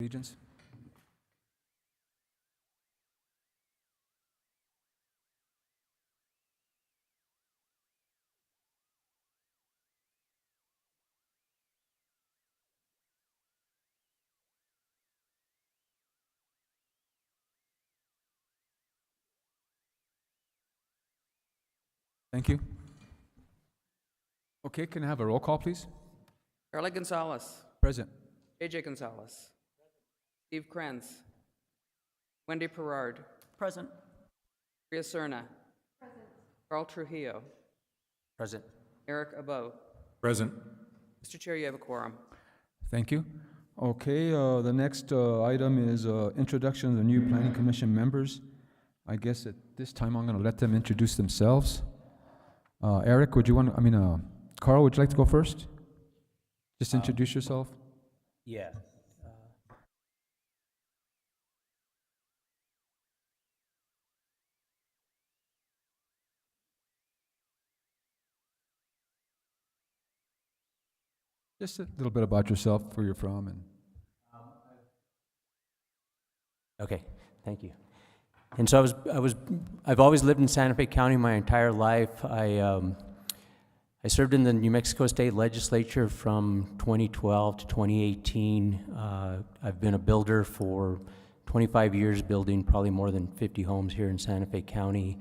Allegiance. Thank you. Okay, can I have a roll call, please? Carla Gonzalez, Present. AJ Gonzalez, Steve Krenz, Wendy Perard, Present. Priya Serna, Carl Trujillo, Present. Eric Abo. Present. Mr. Chair, you have a quorum. Thank you. Okay, the next item is introduction of the new Planning Commission members. I guess at this time I'm going to let them introduce themselves. Eric, would you want to, Carl, would you like to go first? Just introduce yourself. Yeah. Just a little bit about yourself, where you're from, and Okay, thank you. And so I've always lived in Santa Fe County my entire life. I served in the New Mexico State Legislature from 2012 to 2018. I've been a builder for 25 years, building probably more than 50 homes here in Santa Fe County.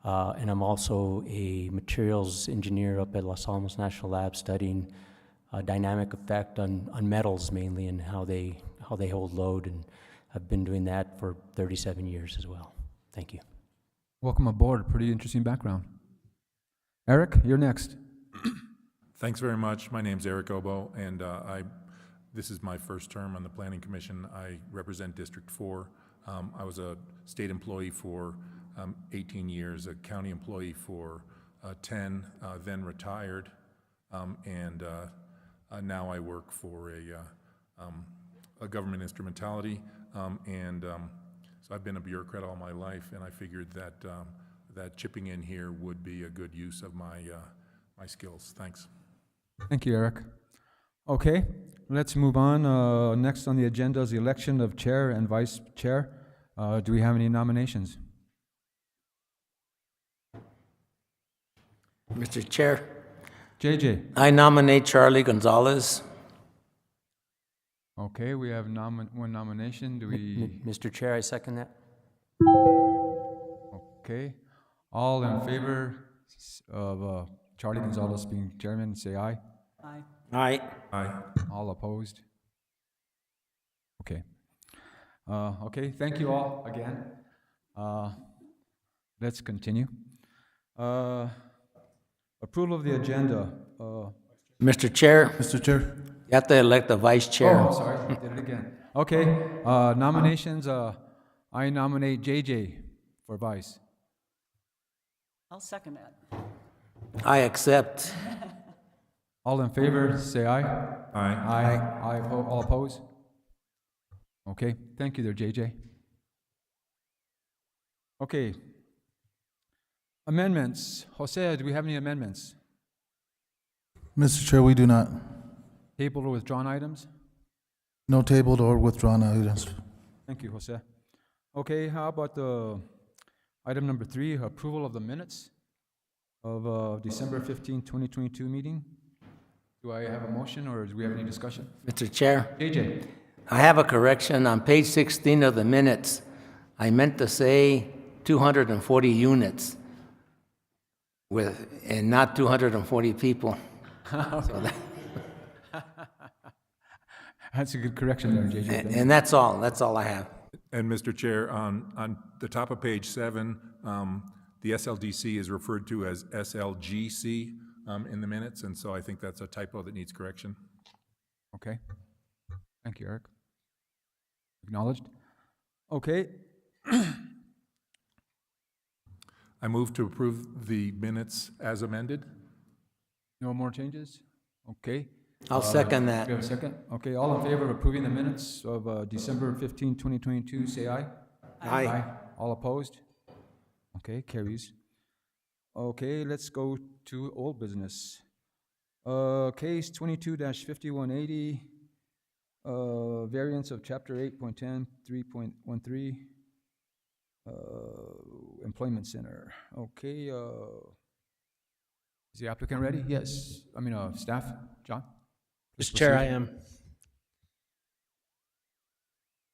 And I'm also a materials engineer up at Los Alamos National Lab, studying dynamic effect on metals mainly, and how they hold load. And I've been doing that for 37 years as well. Thank you. welcome aboard. Pretty interesting background. Eric, you're next. Thanks very much. My name's Eric Obo, and this is my first term on the Planning Commission. I represent District 4. I was a state employee for 18 years, a county employee for 10, then retired, and now I work for a government instrumentality, so I've been a bureaucrat all my life, and I figured that that chipping in here would be a good use of my skills. Thanks. Thank you, Eric. Okay, let's move on. Next on the agenda is the election of chair and vice chair. Do we have any nominations? Mr. Chair, JJ. I nominate Charlie Gonzalez. Okay, we have one nomination. Do we? Mr. Chair, I second that. Okay. All in favor of Charlie Gonzalez being chairman, say aye. Aye. Aye. Aye. All opposed? Okay. Okay, thank you all again. Let's continue. Approval of the agenda. Mr. Chair, Mr. Chair. you have to elect a vice chair. Oh, sorry, I did it again. Okay, nominations. I nominate JJ for vice. I'll second that. I accept. All in favor, say aye. Aye. Aye. All opposed? Okay, thank you there, JJ. Okay. Amendments. Jose, do we have any amendments? Mr. Chair, we do not. Tabled or withdrawn items? No tabled or withdrawn items. Thank you, Jose. Okay, how about the item number 3, approval of the minutes of December 15, 2022 meeting? Do I have a motion, or do we have any discussion? Mr. Chair, JJ. I have a correction on page 16 of the minutes. I meant to say 240 units and not 240 people. So That's a good correction there, JJ. Thank you. and that's all. That's all I have. And Mr. Chair, on the top of page 7, the SLDC is referred to as SLGC in the minutes, and so I think that's a typo that needs correction. Okay. Thank you, Eric. Acknowledged. Okay. I move to approve the minutes as amended. No more changes? Okay. I'll second Do that. we have a second? Okay, all in favor of approving the minutes of December 15, 2022, say aye. Aye. All opposed? Okay, carries. Okay, let's go to old business. Case 22-5180, Variance of chapter 8.10, 3.13, employment center. Okay, is the applicant ready? Yes, I mean, staff, John? Please Mr. Chair, I proceed. am.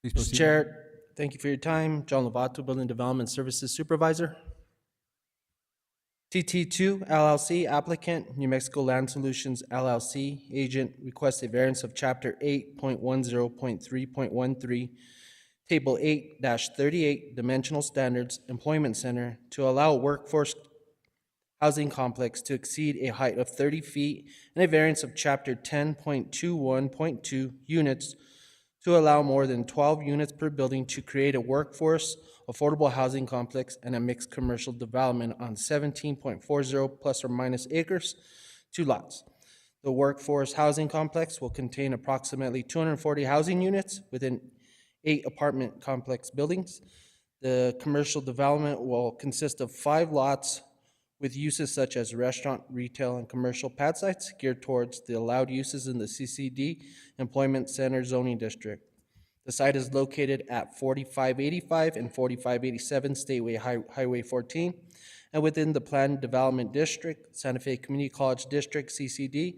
Please Mr. proceed. Chair, thank you for your time. John Lovato, Building Development Services Supervisor. TT2 LLC applicant, New Mexico Land Solutions LLC agent requests a variance of Chapter 8.10.3.13, Table 8-38 Dimensional Standards Employment Center to allow a workforce housing complex to exceed a height of 30 feet and a variance of Chapter 10.21.2 units to allow more than 12 units per building to create a workforce affordable housing complex and a mixed commercial development on 17.40 plus or minus acres, 2 lots. The workforce housing complex will contain approximately 240 housing units within 8 apartment complex buildings. The commercial development will consist of 5 lots with uses such as restaurant, retail, and commercial pad sites geared towards the allowed uses in the CCD Employment Center zoning district. The site is located at 4585 and 4587 Stateway Highway 14, and within the Planned Development District, Santa Fe Community College District, CCD,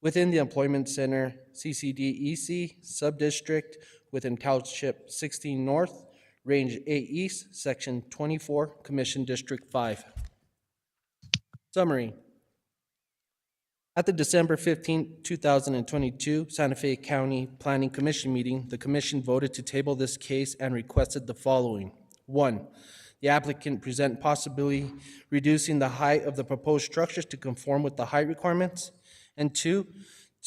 within the Employment Center, CCD EC, Subdistrict, within Township 16 North, Range 8 East, Section 24, Commission District 5. Summary. At the December 15, 2022 Santa Fe County Planning Commission meeting, the commission voted to table this case and requested the following. 1, the applicant present possibility reducing the height of the proposed structures to conform with the height requirements. And 2,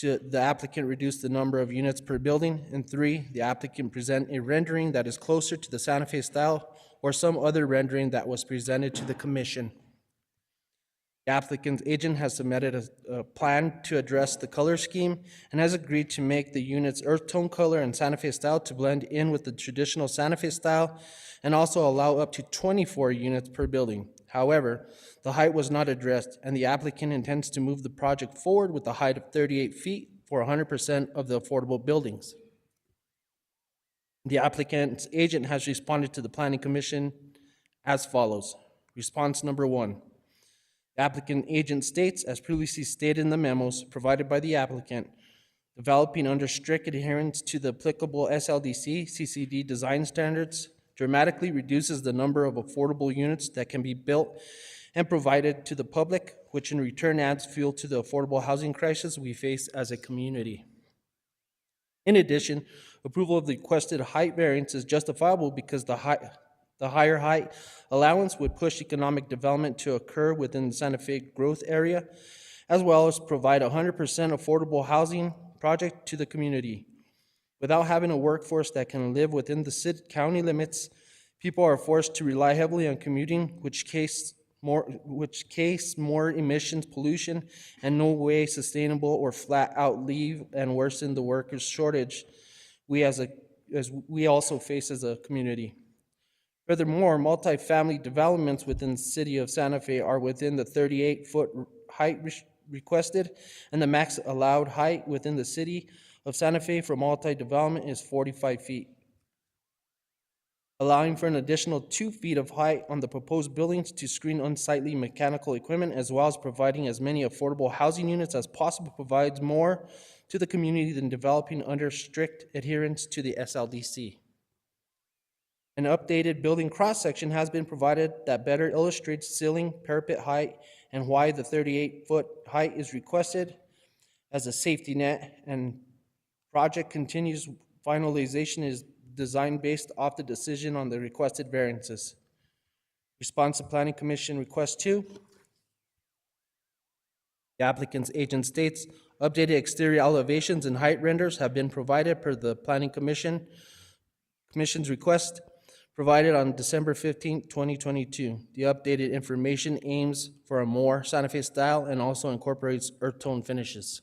the applicant reduce the number of units per building. And 3, the applicant present a rendering that is closer to the Santa Fe style or some other rendering that was presented to the commission. The applicant's agent has submitted a plan to address the color scheme and has agreed to make the units earth tone color and Santa Fe style to blend in with the traditional Santa Fe style and also allow up to 24 units per building. However, the height was not addressed and the applicant intends to move the project forward with a height of 38 feet for 100% of the affordable buildings. The applicant's agent has responded to the Planning Commission as follows. Response number 1. The applicant agent states, as previously stated in the memos provided by the applicant, developing under strict adherence to the applicable SLDC CCD design standards dramatically reduces the number of affordable units that can be built and provided to the public, which in return adds fuel to the affordable housing crisis we face as a community. In addition, approval of the requested height variance is justifiable because the higher height allowance would push economic development to occur within the Santa Fe growth area, as well as provide 100% affordable housing project to the community. Without having a workforce that can live within the city county limits, people are forced to rely heavily on commuting, which case more emissions, pollution, and no way sustainable or flat out leave and worsen the workers' shortage we also face as a community. Furthermore, multifamily developments within the city of Santa Fe are within the 38-foot height requested, and the max allowed height within the city of Santa Fe for multi-development is 45 feet. Allowing for an additional 2 feet of height on the proposed buildings to screen unsightly mechanical equipment, as well as providing as many affordable housing units as possible, provides more to the community than developing under strict adherence to the SLDC. An updated building cross-section has been provided that better illustrates ceiling, parapet height, and why the 38-foot height is requested as a safety net, and project continues. Finalization is designed based off the decision on the requested variances. Response to Planning Commission Request 2. The applicant's agent states, updated exterior elevations and height renders have been provided per the Planning Commission's request provided on December 15, 2022. The updated information aims for a more Santa Fe style and also incorporates earth tone finishes.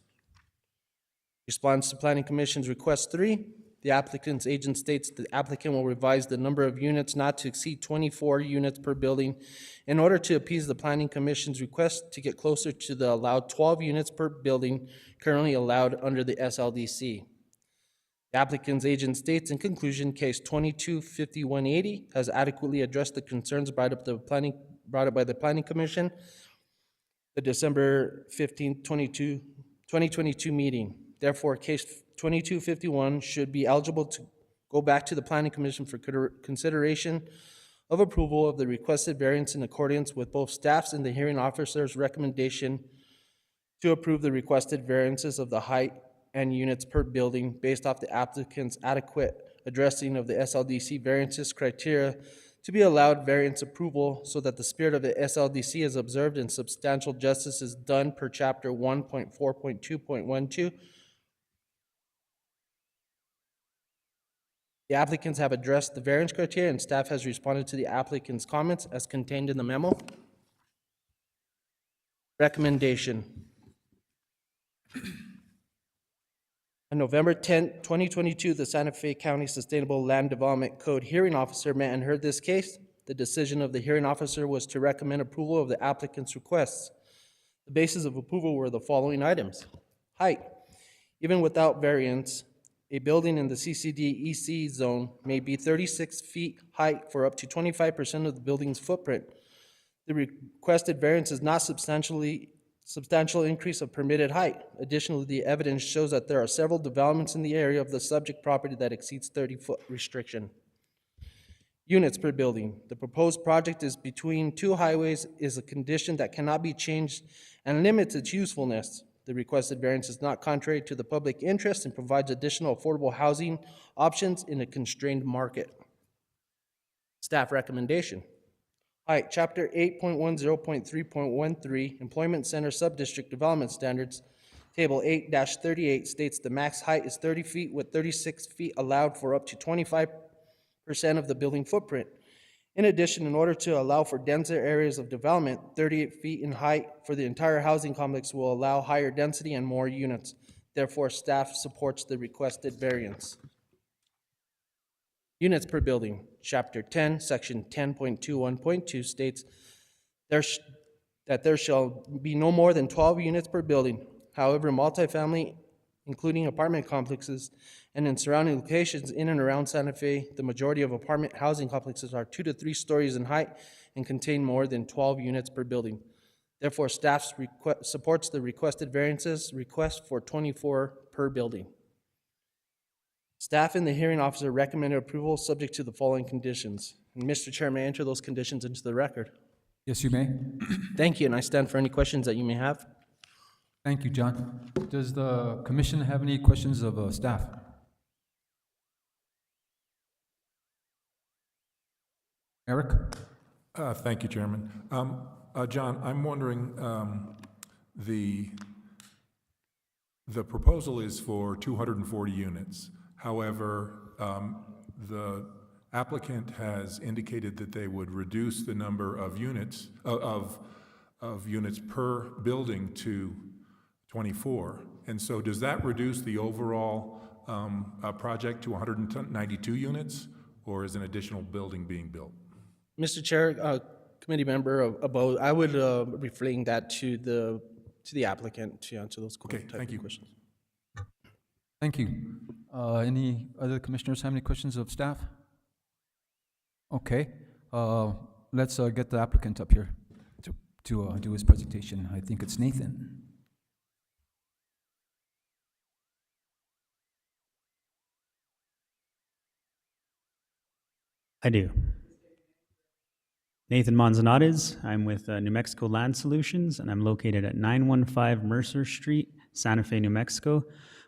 Response to Planning Commission's Request 3. The applicant's agent states the applicant will revise the number of units not to exceed 24 units per building in order to appease the Planning Commission's request to get closer to the allowed 12 units per building currently allowed under the SLDC. The applicant's agent states, in conclusion, case 225180 has adequately addressed the concerns brought up by the Planning Commission, the December 15, 2022 meeting. Therefore, case 2251 should be eligible to go back to the Planning Commission for consideration of approval of the requested variance in accordance with both staff's and the hearing officer's recommendation to approve the requested variances of the height and units per building based off the applicant's adequate addressing of the SLDC variances criteria to be allowed variance approval so that the spirit of the SLDC is observed and substantial justice is done per chapter 1.4.2.12. The applicants have addressed the variance criteria and staff has responded to the applicant's comments as contained in the memo. Recommendation. On November 10, 2022, the Santa Fe County Sustainable Land Development Code hearing officer met and heard this case. The decision of the hearing officer was to recommend approval of the applicant's requests. The basis of approval were the following items. Height. Even without variance, a building in the CCD EC zone may be 36 feet height for up to 25% of the building's footprint. The requested variance is not substantial increase of permitted height. Additionally, the evidence shows that there are several developments in the area of the subject property that exceeds 30-foot restriction. Units per building. The proposed project is between two highways, is a condition that cannot be changed and limits its usefulness. The requested variance is not contrary to the public interest and provides additional affordable housing options in a constrained market. Staff recommendation. Height, Chapter 8.10.3.13, Employment Center Subdistrict Development Standards, Table 8-38 states the max height is 30 feet with 36 feet allowed for up to 25% of the building footprint. In addition, in order to allow for denser areas of development, 38 feet in height for the entire housing complex will allow higher density and more units. Therefore, staff supports the requested variance. Units per building. Chapter 10, Section 10.21.2 states that there shall be no more than 12 units per building. However, multifamily, including apartment complexes, and in surrounding locations in and around Santa Fe, the majority of apartment housing complexes are 2 to 3 stories in height and contain more than 12 units per building. Therefore, staff supports the requested variances request for 24 per building. Staff and the hearing officer recommended approval subject to the following conditions. And Mr. Chair, may I enter those conditions into the record? Yes, you may. Thank you, and I stand for any questions that you may have. Thank you, John. Does the commission have any questions of staff? Eric? Thank you, Chairman. John, I'm wondering, the proposal is for 240 units. However, the applicant has indicated that they would reduce the number of units, of units per building to 24. And so does that reduce the overall project to 192 units, or is an additional building being built? Mr. Chair, committee member Abo, I would refrain that to the applicant to answer those Okay, thank you. questions. Thank you. Any other commissioners have any questions of staff? Okay, let's get the applicant up here to do his presentation. I think it's Nathan. I do. Nathan Manzanares. I'm with New Mexico Land Solutions, and I'm located at 915 Mercer Street, Santa Fe, New Mexico.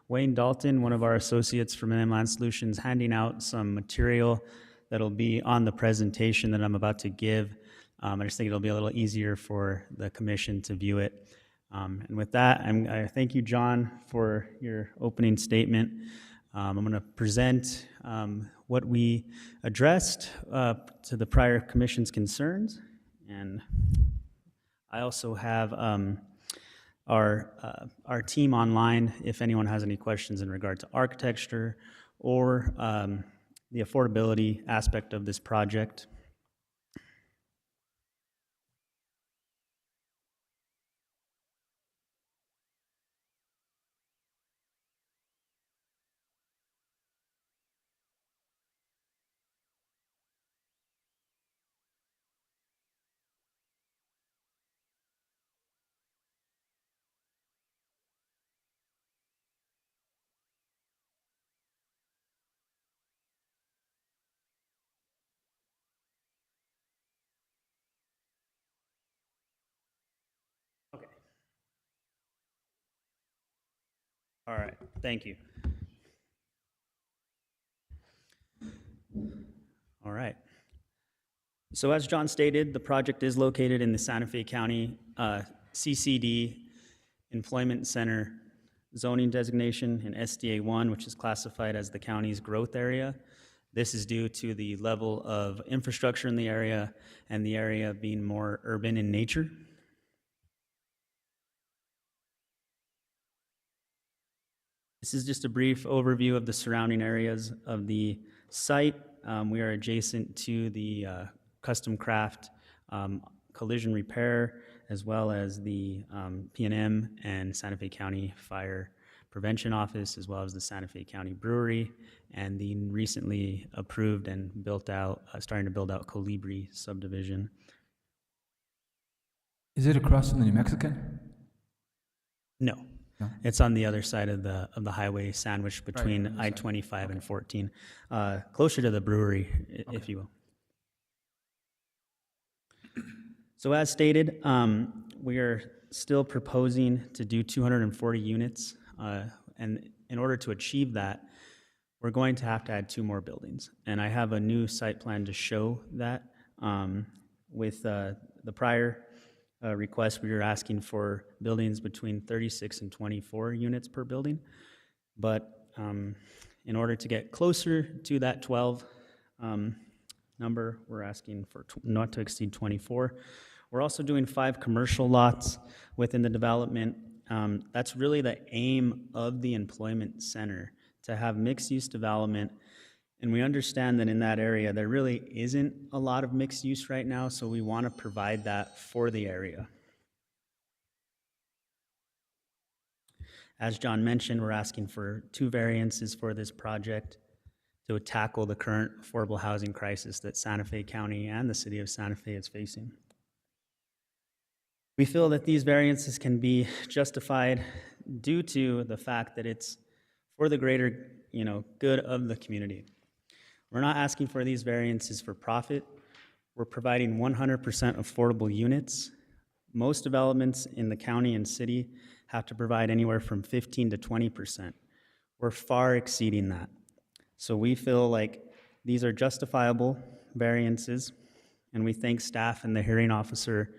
Wayne Dalton, one of our associates from NM Land Solutions, handing out some material that'll be on the presentation that I'm about to give. I just think it'll be a little easier for the commission to view it. And with that, I thank you, John, for your opening statement. I'm going to present what we addressed to the prior commission's concerns, and I also have our team online if anyone has any questions in regard to architecture or the affordability aspect of this project. All right, thank you. All right. So as John stated, the project is located in the Santa Fe County CCD Employment Center zoning designation in SDA 1, which is classified as the county's growth area. This is due to the level of infrastructure in the area and the area being more urban in nature. This is just a brief overview of the surrounding areas of the site. We are adjacent to the custom craft collision repair, as well as the P&M and Santa Fe County Fire Prevention Office, as well as the Santa Fe County Brewery, and the recently approved and built out, starting to build out Colibri subdivision. Is it across from the New Mexican? No, No? it's on the other side of the highway, sandwiched between on the side. I-25 and 14, closer to the brewery, if you will. So as stated, we are still proposing to do 240 units, and in order to achieve that, we're going to have to add 2 more buildings. And I have a new site plan to show that. With the prior request, we were asking for buildings between 36 and 24 units per building. But in order to get closer to that 12 number, we're asking for not to exceed 24. We're also doing 5 commercial lots within the development. That's really the aim of the employment center, to have mixed-use development. And we understand that in that area, there really isn't a lot of mixed use right now, so we want to provide that for the area. As John mentioned, we're asking for 2 variances for this project to tackle the current affordable housing crisis that Santa Fe County and the city of Santa Fe is facing. We feel that these variances can be justified due to the fact that it's for the greater, good of the community. We're not asking for these variances for profit. We're providing 100% affordable units. Most developments in the county and city have to provide anywhere from 15 to 20%. We're far exceeding that. So we feel like these are justifiable variances, and we thank staff and the hearing officer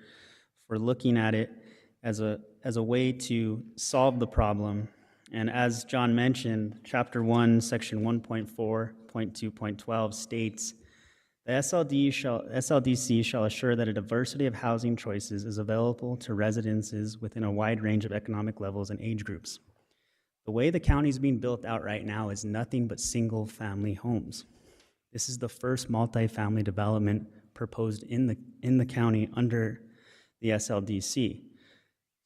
for looking at it as a way to solve the problem. And as John mentioned, Chapter 1, Section 1.4.2.12 states, the SLDC shall assure that a diversity of housing choices is available to residences within a wide range of economic levels and age groups. The way the county is being built out right now is nothing but single-family homes. This is the first multifamily development proposed in the county under the SLDC.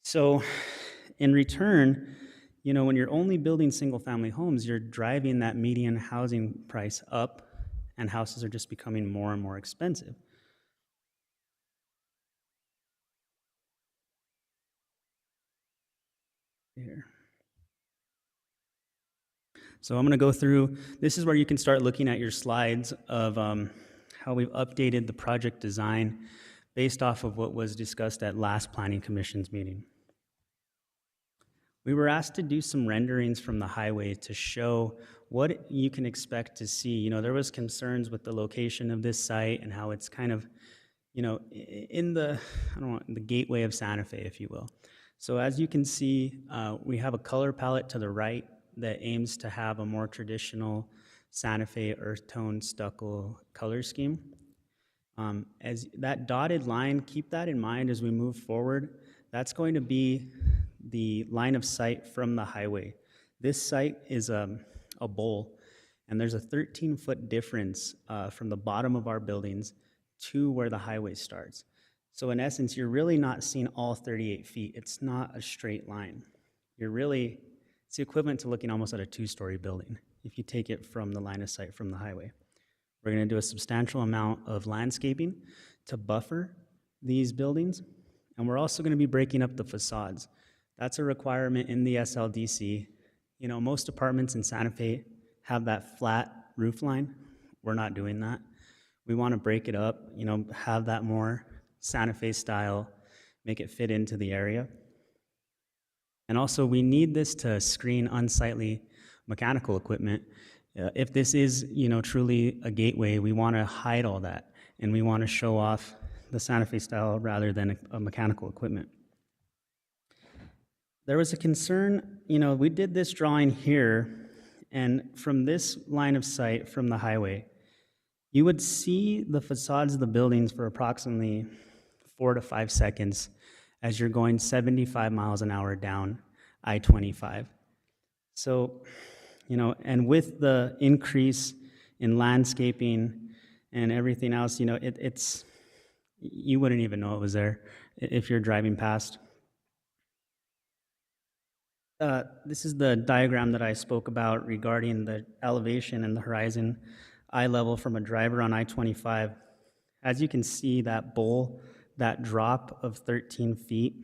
So in return, when you're only building single-family homes, you're driving that median housing price up, and houses are just becoming more and more expensive. Here. So I'm going to go through, this is where you can start looking at your slides of how we've updated the project design based off of what was discussed at last Planning Commission's meeting. We were asked to do some renderings from the highway to show what you can expect to see. There was concerns with the location of this site and how it's kind of, in the gateway of Santa Fe, if you will. So as you can see, we have a color palette to the right that aims to have a more traditional Santa Fe earth tone stucco color scheme. As that dotted line, keep that in mind as we move forward. That's going to be the line of sight from the highway. This site is a bowl, and there's a 13-foot difference from the bottom of our buildings to where the highway starts. So in essence, you're really not seeing all 38 feet. It's not a straight line. It's the equivalent to looking almost at a 2-story building if you take it from the line of sight from the highway. We're going to do a substantial amount of landscaping to buffer these buildings, and we're also going to be breaking up the facades. That's a requirement in the SLDC. Most apartments in Santa Fe have that flat roof line. We're not doing that. We want to break it up, have that more Santa Fe style, make it fit into the area. And also, we need this to screen unsightly mechanical equipment. If this is, truly a gateway, we want to hide all that, and we want to show off the Santa Fe style rather than a mechanical equipment. There was a concern, we did this drawing here, and from this line of sight from the highway, you would see the facades of the buildings for approximately 4 to 5 seconds as you're going 75 miles an hour down I-25. So, and with the increase in landscaping and everything else, it's you wouldn't even know it was there if you're driving past. This is the diagram that I spoke about regarding the elevation and the horizon eye level from a driver on I-25. As you can see, that bowl, that drop of 13 feet,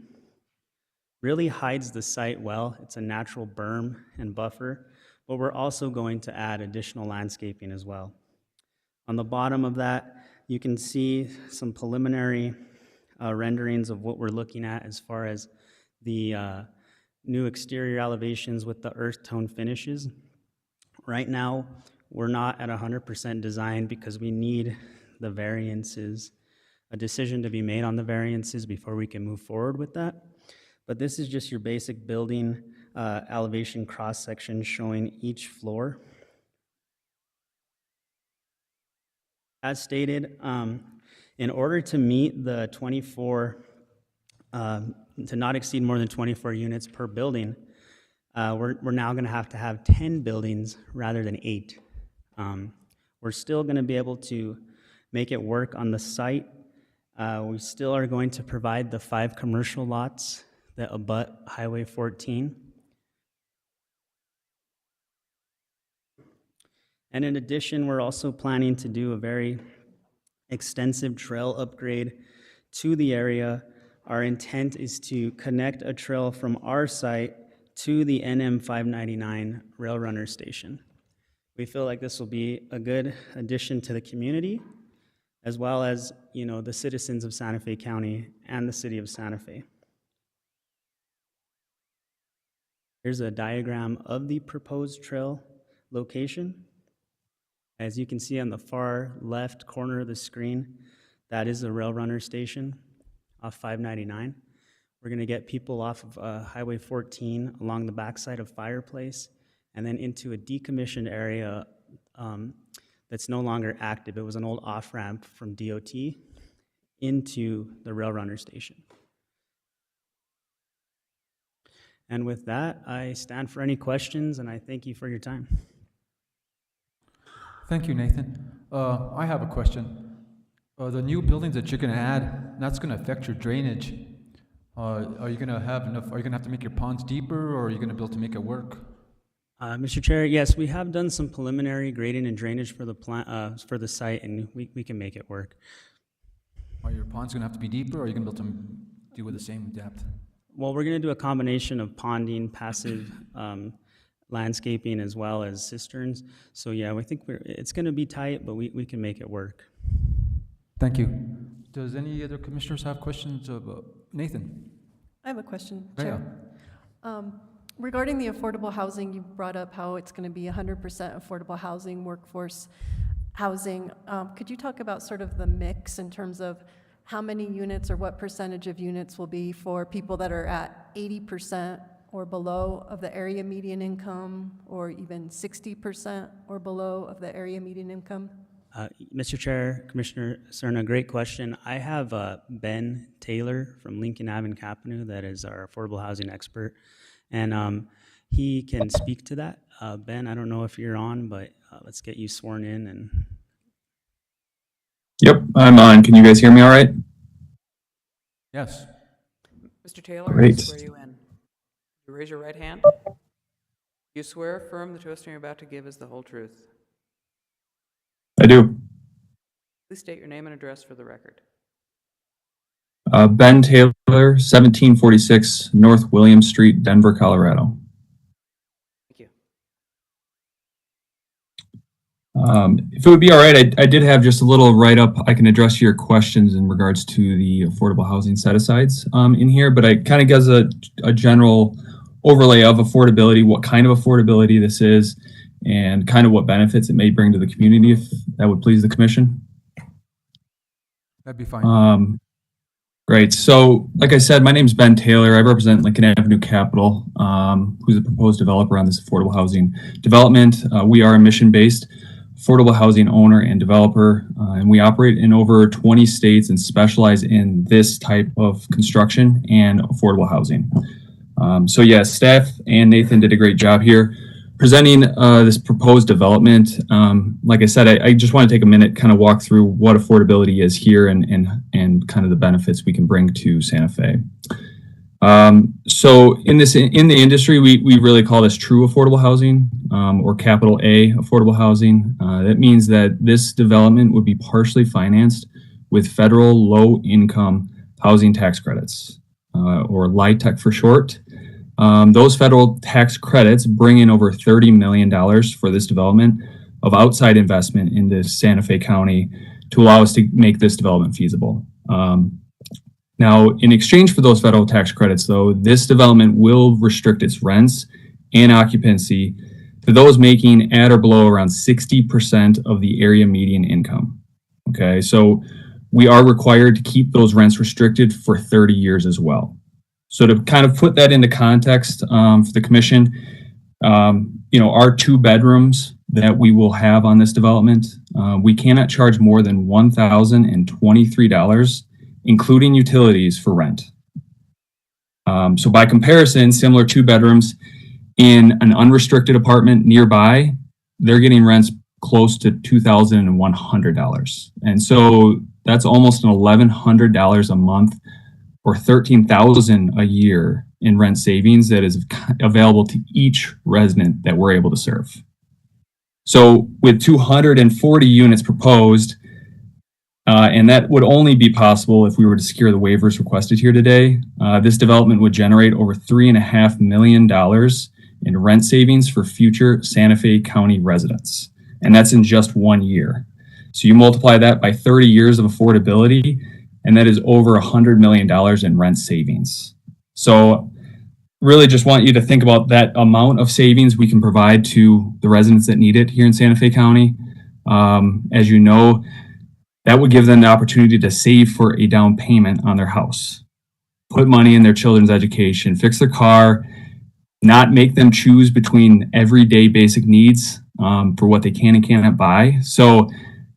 really hides the site well. It's a natural berm and buffer, but we're also going to add additional landscaping as well. On the bottom of that, you can see some preliminary renderings of what we're looking at as far as the new exterior elevations with the earth tone finishes. Right now, we're not at 100% design because we need the variances, a decision to be made on the variances before we can move forward with that. But this is just your basic building elevation cross-section showing each floor. As stated, in order to meet the 24, to not exceed more than 24 units per building, we're now going to have 10 buildings rather than 8. We're still going to be able to make it work on the site. We still are going to provide the 5 commercial lots that abut Highway 14. And in addition, we're also planning to do a very extensive trail upgrade to the area. Our intent is to connect a trail from our site to the NM 599 Rail Runner Station. We feel like this will be a good addition to the community, as well as, the citizens of Santa Fe County and the city of Santa Fe. Here's a diagram of the proposed trail location. As you can see on the far left corner of the screen, that is the Rail Runner Station off 599. We're going to get people off of Highway 14 along the backside of Fireplace and then into a decommissioned area that's no longer active. It was an old off-ramp from DOT into the Rail Runner Station. And with that, I stand for any questions, and I thank you for your time. Thank you, Nathan. I have a question. The new buildings that you're going to add, that's going to affect your drainage. Are you going to have enough? Are you going to have to make your ponds deeper, or are you going to be able to make it work? Mr. Chair, yes, we have done some preliminary grading and drainage for the for the site, and we can make it work. Are your ponds going to have to be deeper, or are you going to be able to do with the same depth? Well, we're going to do a combination of ponding, passive landscaping, as well as cisterns. So yeah, we think it's going to be tight, but we can make it work. Thank you. Does any other commissioners have questions of Nathan? I have a question, Rhea. Chair. Regarding the affordable housing, you brought up how it's going to be 100% affordable housing, workforce housing. Could you talk about sort of the mix in terms of how many units or what percentage of units will be for people that are at 80% or below of the area median income, or even 60% or below of the area median income? Mr. Chair, Commissioner Cerna, great question. I have Ben Taylor from Lincoln Ave in Capanu that is our affordable housing expert, and he can speak to that. Ben, I don't know if you're on, but let's get you sworn in. And Yep, I'm on. Can you guys hear me all right? Yes. Mr. Taylor, I Great. swear you in. You raise your right hand. You swear affirm the testimony you're about to give is the whole truth. I do. Please state your name and address for the record. Ben Taylor, 1746 North William Street, Denver, Colorado. Thank you. If it would be all right, I did have just a little write-up. I can address your questions in regards to the affordable housing set-asides in here, but I kind of gives a general overlay of affordability, what kind of affordability this is, and kind of what benefits it may bring to the community, if that would please the commission. That'd be fine. Great. So, like I said, my name is Ben Taylor. I represent Lincoln Avenue Capital, who's a proposed developer on this affordable housing development. We are a mission-based affordable housing owner and developer, and we operate in over 20 states and specialize in this type of construction and affordable housing. So, yes, staff and Nathan did a great job here presenting this proposed development. Like I said, I just want to take a minute, kind of walk through what affordability is here and kind of the benefits we can bring to Santa Fe. So in the industry, we really call this true affordable housing, or capital A affordable housing. That means that this development would be partially financed with federal low income housing tax credits, or LIHTC for short. Those federal tax credits bring in over $30 million for this development of outside investment into Santa Fe County to allow us to make this development feasible. Now, in exchange for those federal tax credits, though, this development will restrict its rents and occupancy to those making at or below around 60% of the area median income. Okay, so we are required to keep those rents restricted for 30 years as well. So to kind of put that into context for the commission, our 2 bedrooms that we will have on this development, we cannot charge more than $1,023, including utilities, for rent. So by comparison, similar 2 bedrooms in an unrestricted apartment nearby, they're getting rents close to $2,100. And so that's almost $1,100 a month, or $13,000 a year in rent savings that is available to each resident that we're able to serve. So with 240 units proposed, and that would only be possible if we were to secure the waivers requested here today, this development would generate over $3.5 million in rent savings for future Santa Fe County residents. And that's in just 1 year. So you multiply that by 30 years of affordability, and that is over $100 million in rent savings. So really just want you to think about that amount of savings we can provide to the residents that need it here in Santa Fe County. As you know, that would give them the opportunity to save for a down payment on their house, put money in their children's education, fix their car, not make them choose between everyday basic needs for what they can and cannot buy. So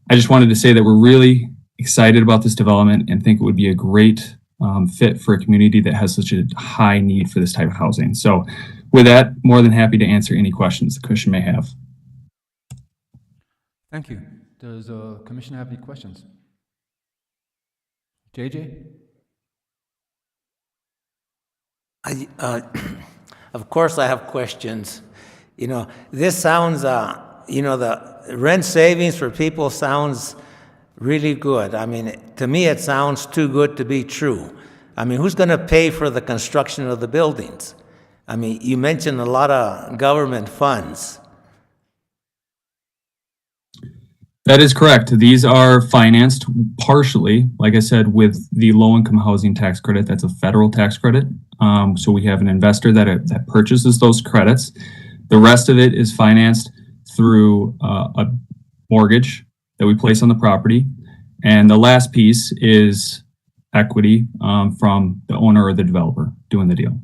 I just wanted to say that we're really excited about this development and think it would be a great fit for a community that has such a high need for this type of housing. So with that, more than happy to answer any questions the commission may have. Thank you. Does the commission have any questions? JJ? Of course I have questions. This sounds, the rent savings for people sounds really good. I mean, to me, it sounds too good to be true. I mean, who's going to pay for the construction of the buildings? I mean, you mentioned a lot of government funds. That is correct. These are financed partially, like I said, with the low-income housing tax credit. That's a federal tax credit. So we have an investor that purchases those credits. The rest of it is financed through a mortgage that we place on the property. And the last piece is equity from the owner or the developer doing the deal.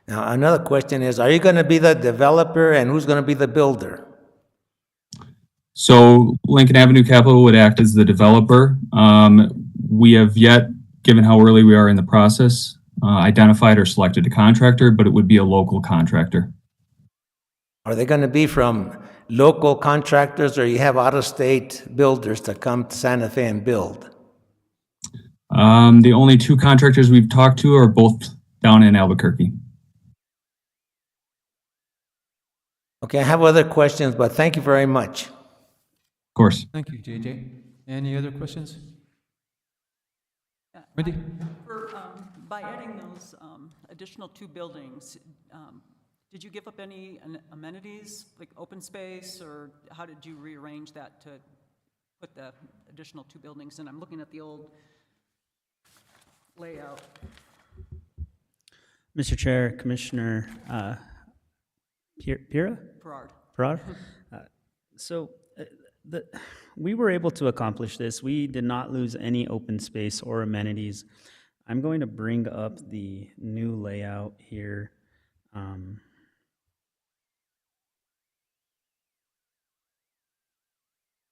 Now, another question is, are you going to be the developer and who's going to be the builder? So Lincoln Avenue Capital would act as the developer. We have yet, given how early we are in the process, identified or selected a contractor, but it would be a local contractor. Are they going to be from local contractors, or you have out-of-state builders that come to Santa Fe and build? The only 2 contractors we've talked to are both down in Albuquerque. Okay, I have other questions, but thank you very much. Of course. Thank you, JJ. Any other questions? Wendy? By adding those additional 2 buildings, did you give up any amenities, like open space, or how did you rearrange that to put the additional 2 buildings in? I'm looking at the old layout. Mr. Chair, Commissioner Pira? Gerard? Parad? So we were able to accomplish this. We did not lose any open space or amenities. I'm going to bring up the new layout here.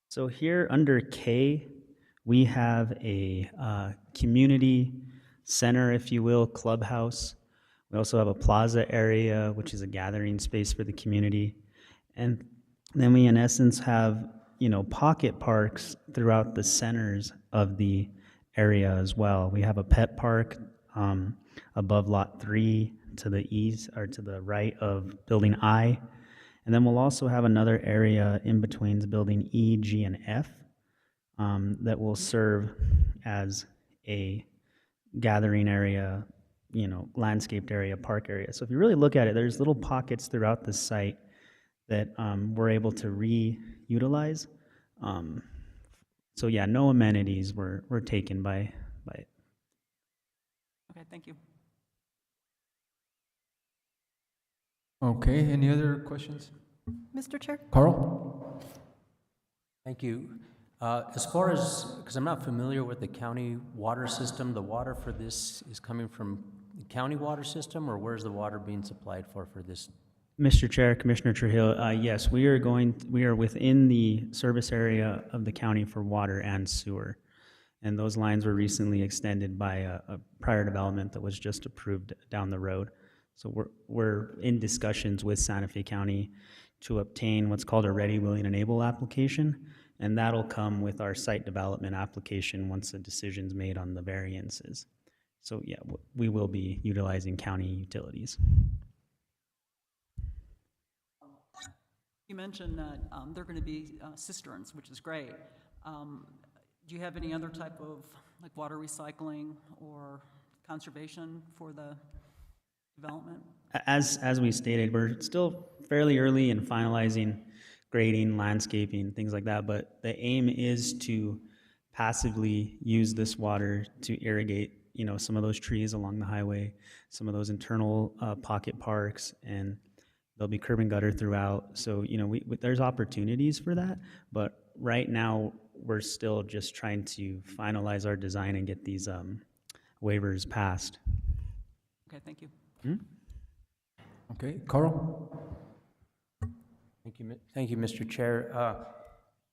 So here under K, we have a community center, if you will, clubhouse. We also have a plaza area, which is a gathering space for the community. And then we, in essence, have, pocket parks throughout the centers of the area as well. We have a pet park above Lot 3 to the east, or to the right of Building I. And then we'll also have another area in between Building E, G, and F that will serve as a gathering area, landscaped area, park area. So if you really look at it, there's little pockets throughout the site that we're able to reutilize. So yeah, no amenities were taken by it. Okay, thank you. Okay, any other questions? Mr. Chair? Carl? Thank you. As far as, because I'm not familiar with the county water system, the water for this is coming from the county water system, or where's the water being supplied for this? Mr. Chair, Commissioner Trujillo, yes, we are within the service area of the county for water and sewer. And those lines were recently extended by a prior development that was just approved down the road. So we're in discussions with Santa Fe County to obtain what's called a Ready, Willing, and Able application, and that'll come with our site development application once the decision's made on the variances. So yeah, we will be utilizing county utilities. You mentioned that there are going to be cisterns, which is great. Do you have any other type of like water recycling or conservation for the development? As we stated, we're still fairly early in finalizing grading, landscaping, things like that, but the aim is to passively use this water to irrigate, some of those trees along the highway, some of those internal pocket parks, and there'll be curb and gutter throughout. So, there's opportunities for that, but right now we're still just trying to finalize our design and get these waivers passed. Okay, thank you. Okay, Carl? Thank you, Mr. Chair.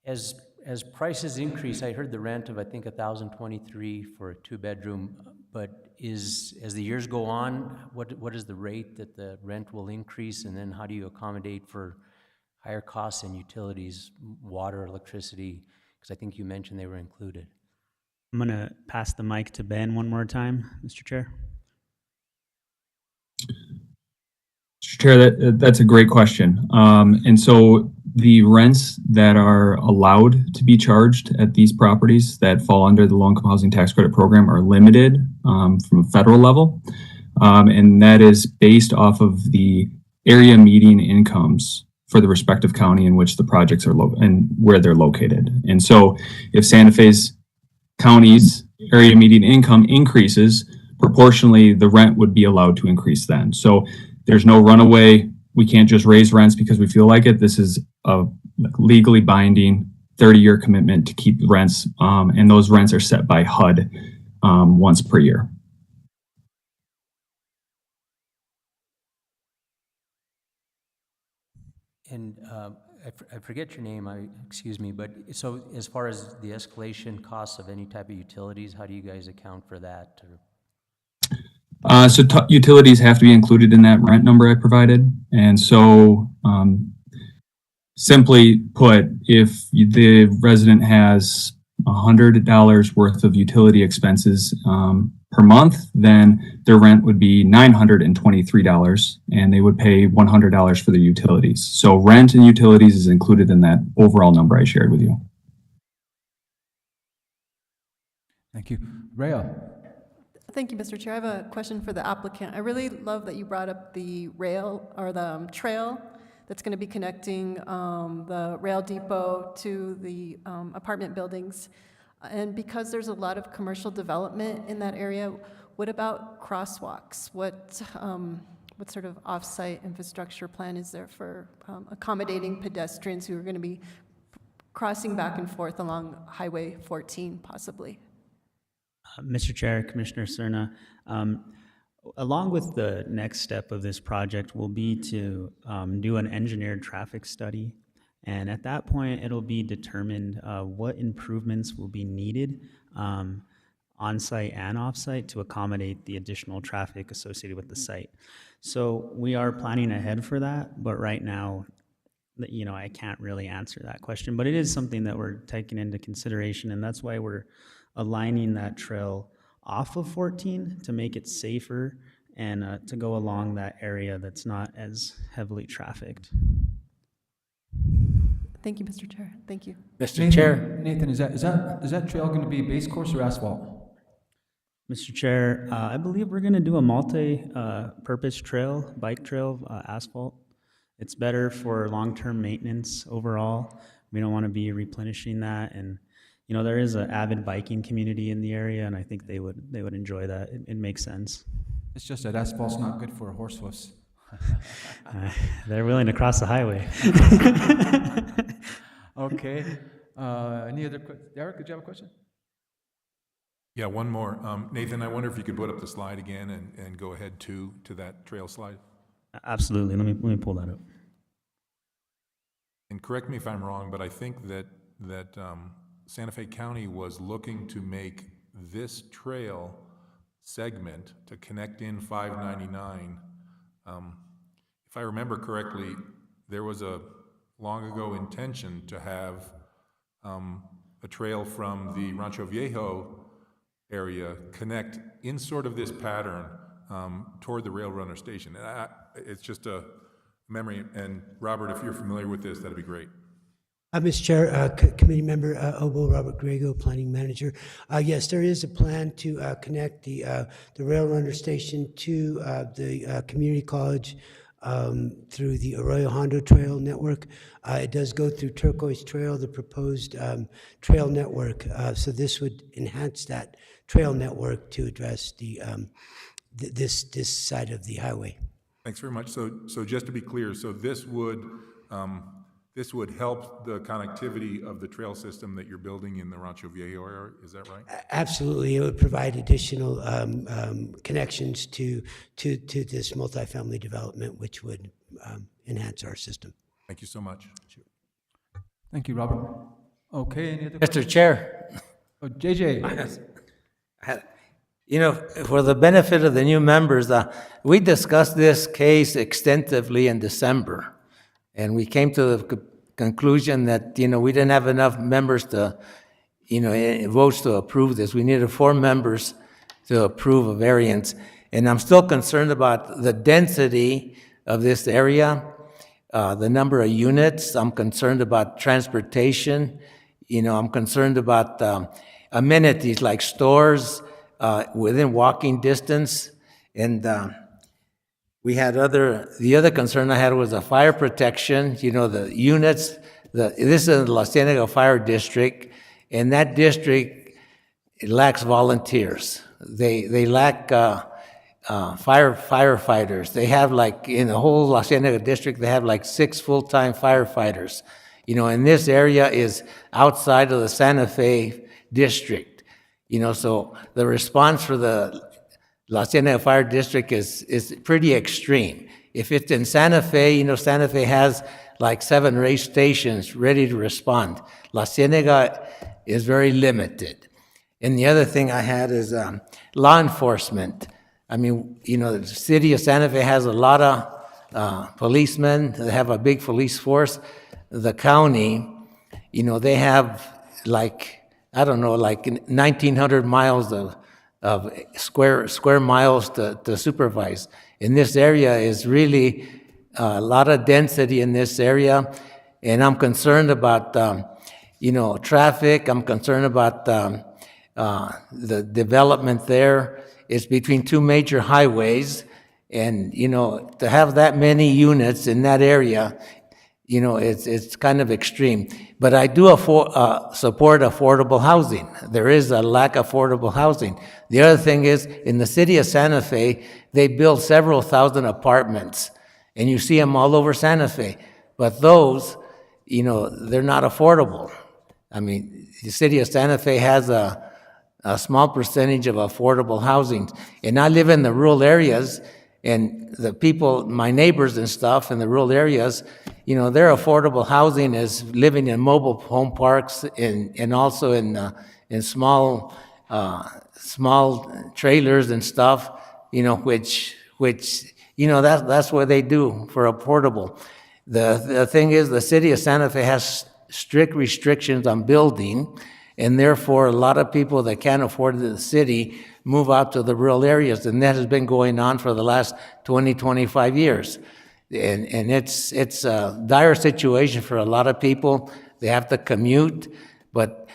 As prices increase, I heard the rent of, I think, $1,023 for a two-bedroom, but as the years go on, what is the rate that the rent will increase, and then how do you accommodate for higher costs in utilities, water, electricity? Because I think you mentioned they were included. I'm going to pass the mic to Ben one more time, Mr. Chair. Mr. Chair, that's a great question. And so the rents that are allowed to be charged at these properties that fall under the low-income housing tax credit program are limited from a federal level. And that is based off of the area median incomes for the respective county in which the projects are and where they're located. And so if Santa Fe's county's area median income increases, proportionally the rent would be allowed to increase then. So there's no runaway. We can't just raise rents because we feel like it. This is a legally binding 30-year commitment to keep rents, and those rents are set by HUD once per year. And I forget your name, excuse me, but so as far as the escalation costs of any type of utilities, how do you guys account for that? So utilities have to be included in that rent number I provided. And so simply put, if the resident has $100 worth of utility expenses per month, then their rent would be $923 and they would pay $100 for the utilities. So rent and utilities is included in that overall number I shared with you. Thank you. Rhea? Thank you, Mr. Chair. I have a question for the applicant. I really love that you brought up the rail or the trail that's going to be connecting the rail depot to the apartment buildings. And because there's a lot of commercial development in that area, what about crosswalks? What sort of off-site infrastructure plan is there for accommodating pedestrians who are going to be crossing back and forth along Highway 14, possibly? Mr. Chair, Commissioner Cerna, along with the next step of this project will be to do an engineered traffic study. And at that point, it'll be determined what improvements will be needed on-site and off-site to accommodate the additional traffic associated with the site. So we are planning ahead for that, but right now, I can't really answer that question. But it is something that we're taking into consideration, and that's why we're aligning that trail off of 14 to make it safer and to go along that area that's not as heavily trafficked. Thank you, Mr. Chair. Thank you. Mr. Chair, Nathan, is that trail going to be base course or asphalt? Mr. Chair, I believe we're going to do a multi-purpose trail, bike trail, asphalt. It's better for long-term maintenance overall. We don't want to be replenishing that, and there is an avid biking community in the area, and I think they would enjoy that. It makes sense. It's just that asphalt's not good for horse hoofs. They're willing to cross the highway. Okay. Any other Derek, did you have a question? Yeah, one more. Nathan, I wonder if you could put up the slide again and go ahead to that trail slide. Absolutely. Let me pull that up. And correct me if I'm wrong, but I think that Santa Fe County was looking to make this trail segment to connect in 599. If I remember correctly, there was a long ago intention to have a trail from the Rancho Viejo area connect in sort of this pattern toward the Rail Runner Station. And it's just a memory, and Robert, if you're familiar with this, that'd be great. Mr. Chair, Committee Member Obo, Robert Grego, Planning Manager. Yes, there is a plan to connect the Rail Runner Station to the Community College through the Arroyo Hondo Trail Network. It does go through Turquoise Trail, the proposed trail network. So this would enhance that trail network to address the this side of the highway. Thanks very much. So just to be clear, so this would help the connectivity of the trail system that you're building in the Rancho Viejo area. Is that right? Absolutely, it would provide additional connections to this multifamily development, which would enhance our system. Thank you so much. Thank you, Robert. Okay, any other? Mr. Chair. Oh, JJ. For the benefit of the new members, we discussed this case extensively in December. And we came to the conclusion that, we didn't have enough members to, votes to approve this. We needed 4 members to approve a variance. And I'm still concerned about the density of this area, the number of units. I'm concerned about transportation. I'm concerned about amenities like stores within walking distance. And we had the other concern I had was the fire protection, the units. This is the La Cienega Fire District, and that district lacks volunteers. They lack firefighters. They have in the whole La Cienega District, they have 6 full-time firefighters. And this area is outside of the Santa Fe District. So the response for the La Cienega Fire District is pretty extreme. If it's in Santa Fe, Santa Fe has 7 or 8 stations ready to respond. La Cienega is very limited. And the other thing I had is law enforcement. The city of Santa Fe has a lot of policemen. They have a big police force. The county, they have 1,900 miles of square miles to supervise. And this area is really a lot of density in this area, and I'm concerned about traffic. I'm concerned about the development there. It's between 2 major highways, and to have that many units in that area, it's kind of extreme. But I do support affordable housing. There is a lack of affordable housing. The other thing is, in the city of Santa Fe, they build several thousand apartments, and you see them all over Santa Fe. But those, they're not affordable. I mean, the city of Santa Fe has a small percentage of affordable housing. And I live in the rural areas, and the people, my neighbors and stuff in the rural areas, their affordable housing is living in mobile home parks and also in small trailers and stuff, which that's what they do for affordable. The thing is, the city of Santa Fe has strict restrictions on building, and therefore a lot of people that can't afford the city move out to the rural areas, and that has been going on for the last 20, 25 years. And it's a dire situation for a lot of people. They have to commute, but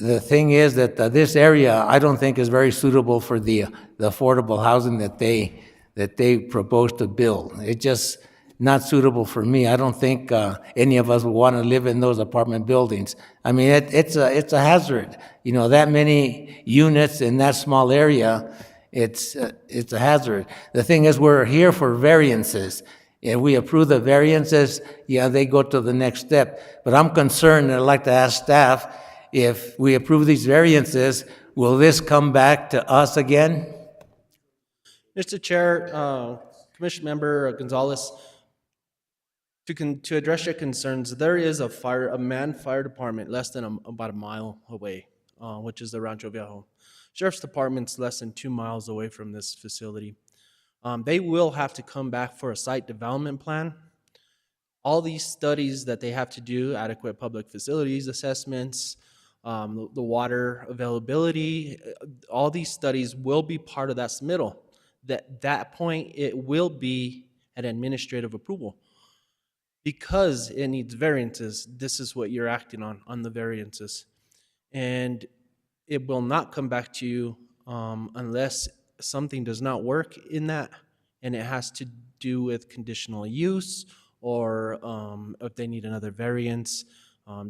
the thing is that this area, I don't think, is very suitable for the affordable housing that they propose to build. It's just not suitable for me. I don't think any of us would want to live in those apartment buildings. I mean, it's a hazard. That many units in that small area, it's a hazard. The thing is, we're here for variances. If we approve the variances, they go to the next step. But I'm concerned, and I'd like to ask staff, if we approve these variances, will this come back to us again? Mr. Chair, Commission Member Gonzalez, to address your concerns, there is a manned fire department less than about a mile away, which is the Rancho Viejo. Sheriff's Department's less than 2 miles away from this facility. They will have to come back for a site development plan. All these studies that they have to do, adequate public facilities assessments, the water availability, all these studies will be part of that submittal. That point, it will be an administrative approval. Because it needs variances, this is what you're acting on the variances. And it will not come back to you unless something does not work in that, and it has to do with conditional use, or if they need another variance,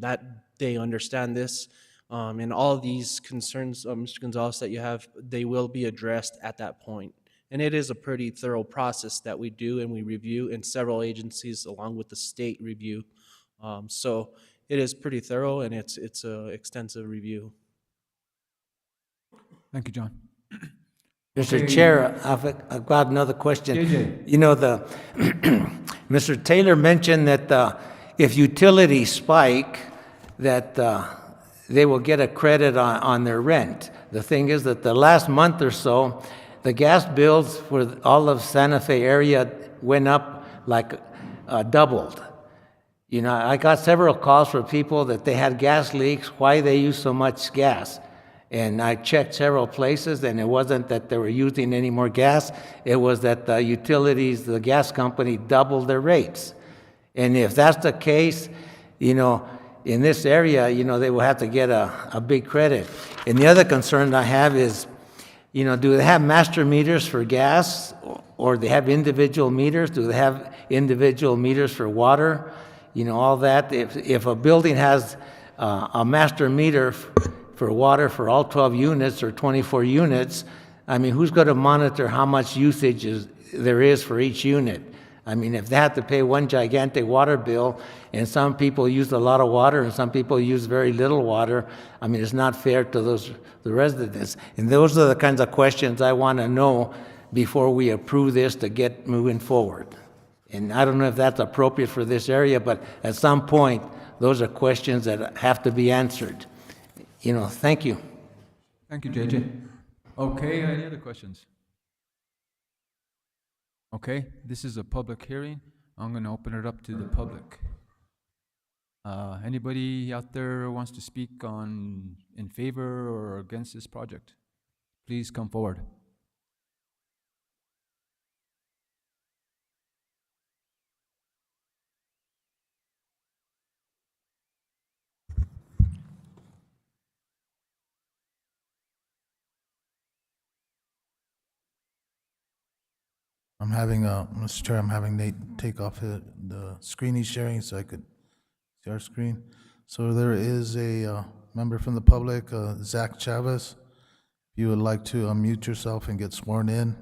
that they understand this. And all of these concerns, Mr. Gonzalez, that you have, they will be addressed at that point. And it is a pretty thorough process that we do, and we review, and several agencies along with the state review. So it is pretty thorough, and it's an extensive review. Thank you, John. Mr. Chair, I've got another question. JJ. Mr. Taylor mentioned that if utilities spike, that they will get a credit on their rent. The thing is that the last month or so, the gas bills for all of Santa Fe area went up like doubled. I got several calls from people that they had gas leaks, why they use so much gas. And I checked several places, and it wasn't that they were using any more gas. It was that the utilities, the gas company, doubled their rates. And if that's the case, in this area, they will have to get a big credit. And the other concern I have is, do they have master meters for gas, or they have individual meters? Do they have individual meters for water? All that. If a building has a master meter for water for all 12 units or 24 units, I mean, who's going to monitor how much usage there is for each unit? I mean, if they have to pay one gigantic water bill, and some people use a lot of water and some people use very little water, I mean, it's not fair to the residents. And those are the kinds of questions I want to know before we approve this to get moving forward. And I don't know if that's appropriate for this area, but at some point, those are questions that have to be answered. Thank you. Thank you, JJ. Okay, any other questions? Okay, this is a public hearing. I'm going to open it up to the public. Anybody out there wants to speak in favor or against this project? Please come forward. I'm having, Mr. Chair, I'm having Nate take off the screen he's sharing so I could see our screen. So there is a member from the public, Zach Chavez. If you would like to unmute yourself and get sworn in.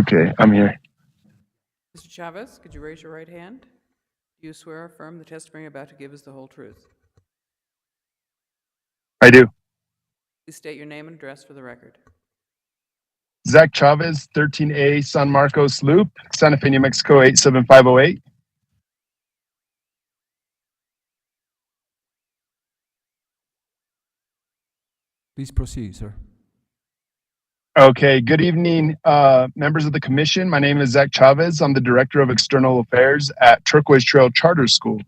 Okay, I'm here. Mr. Chavez, could you raise your right hand? Do you swear or affirm the testimony you're about to give is the whole truth? I do. Please state your name and address for the record. Zach Chavez, 13A San Marcos Loop, Santa Fe, New Mexico, 87508. Please proceed, sir. Okay, good evening, members of the commission. My name is Zach Chavez. I'm the Director of External Affairs at Turquoise Trail Charter School.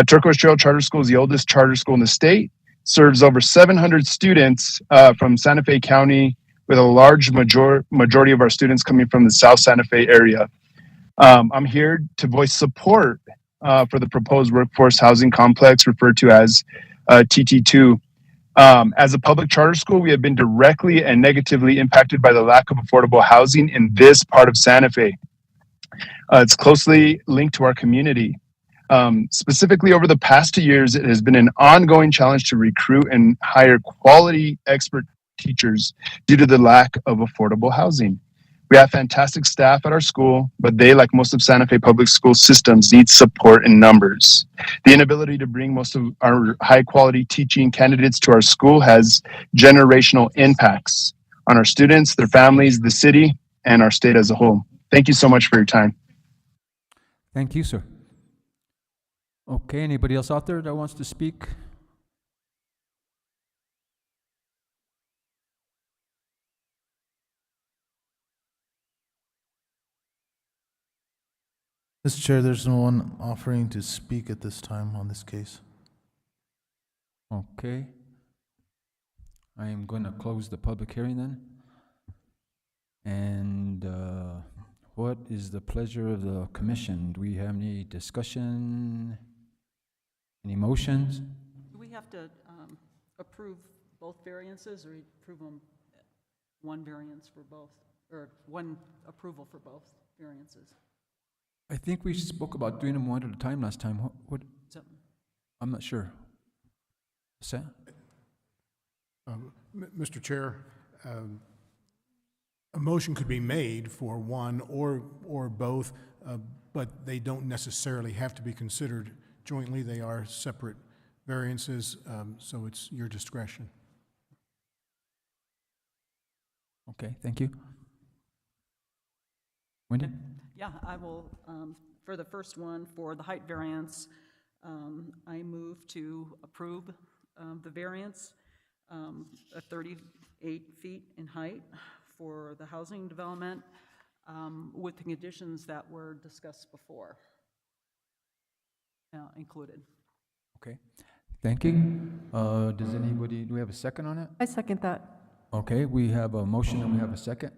Turquoise Trail Charter School is the oldest charter school in the state, serves over 700 students from Santa Fe County, with a large majority of our students coming from the South Santa Fe area. I'm here to voice support for the proposed workforce housing complex referred to as TT2. As a public charter school, we have been directly and negatively impacted by the lack of affordable housing in this part of Santa Fe. It's closely linked to our community. Specifically, over the past 2 years, it has been an ongoing challenge to recruit and hire quality expert teachers due to the lack of affordable housing. We have fantastic staff at our school, but they, like most of Santa Fe public school systems, need support in numbers. The inability to bring most of our high quality teaching candidates to our school has generational impacts on our students, their families, the city, and our state as a whole. Thank you so much for your time. Thank you, sir. Okay, anybody else out there that wants to speak? Mr. Chair, there's no one offering to speak at this time on this case. Okay. I am going to close the public hearing then. And what is the pleasure of the commission? Do we have any discussion? Any motions? Do we have to approve both variances, or approve them one variance for both, or one approval for both variances? I think we spoke about doing them one at a time last time. What? So- I'm not sure. Sam? Mr. Chair, a motion could be made for one or both, but they don't necessarily have to be considered jointly. They are separate variances, so it's your discretion. Okay, thank you. Wendy? Yeah, I will, for the first one, for the height variance, I move to approve the variance of 38 feet in height for the housing development with the conditions that were discussed before included. Okay, thank you. Does anybody, do we have a second on it? I second that. Okay, we have a motion and we have a second.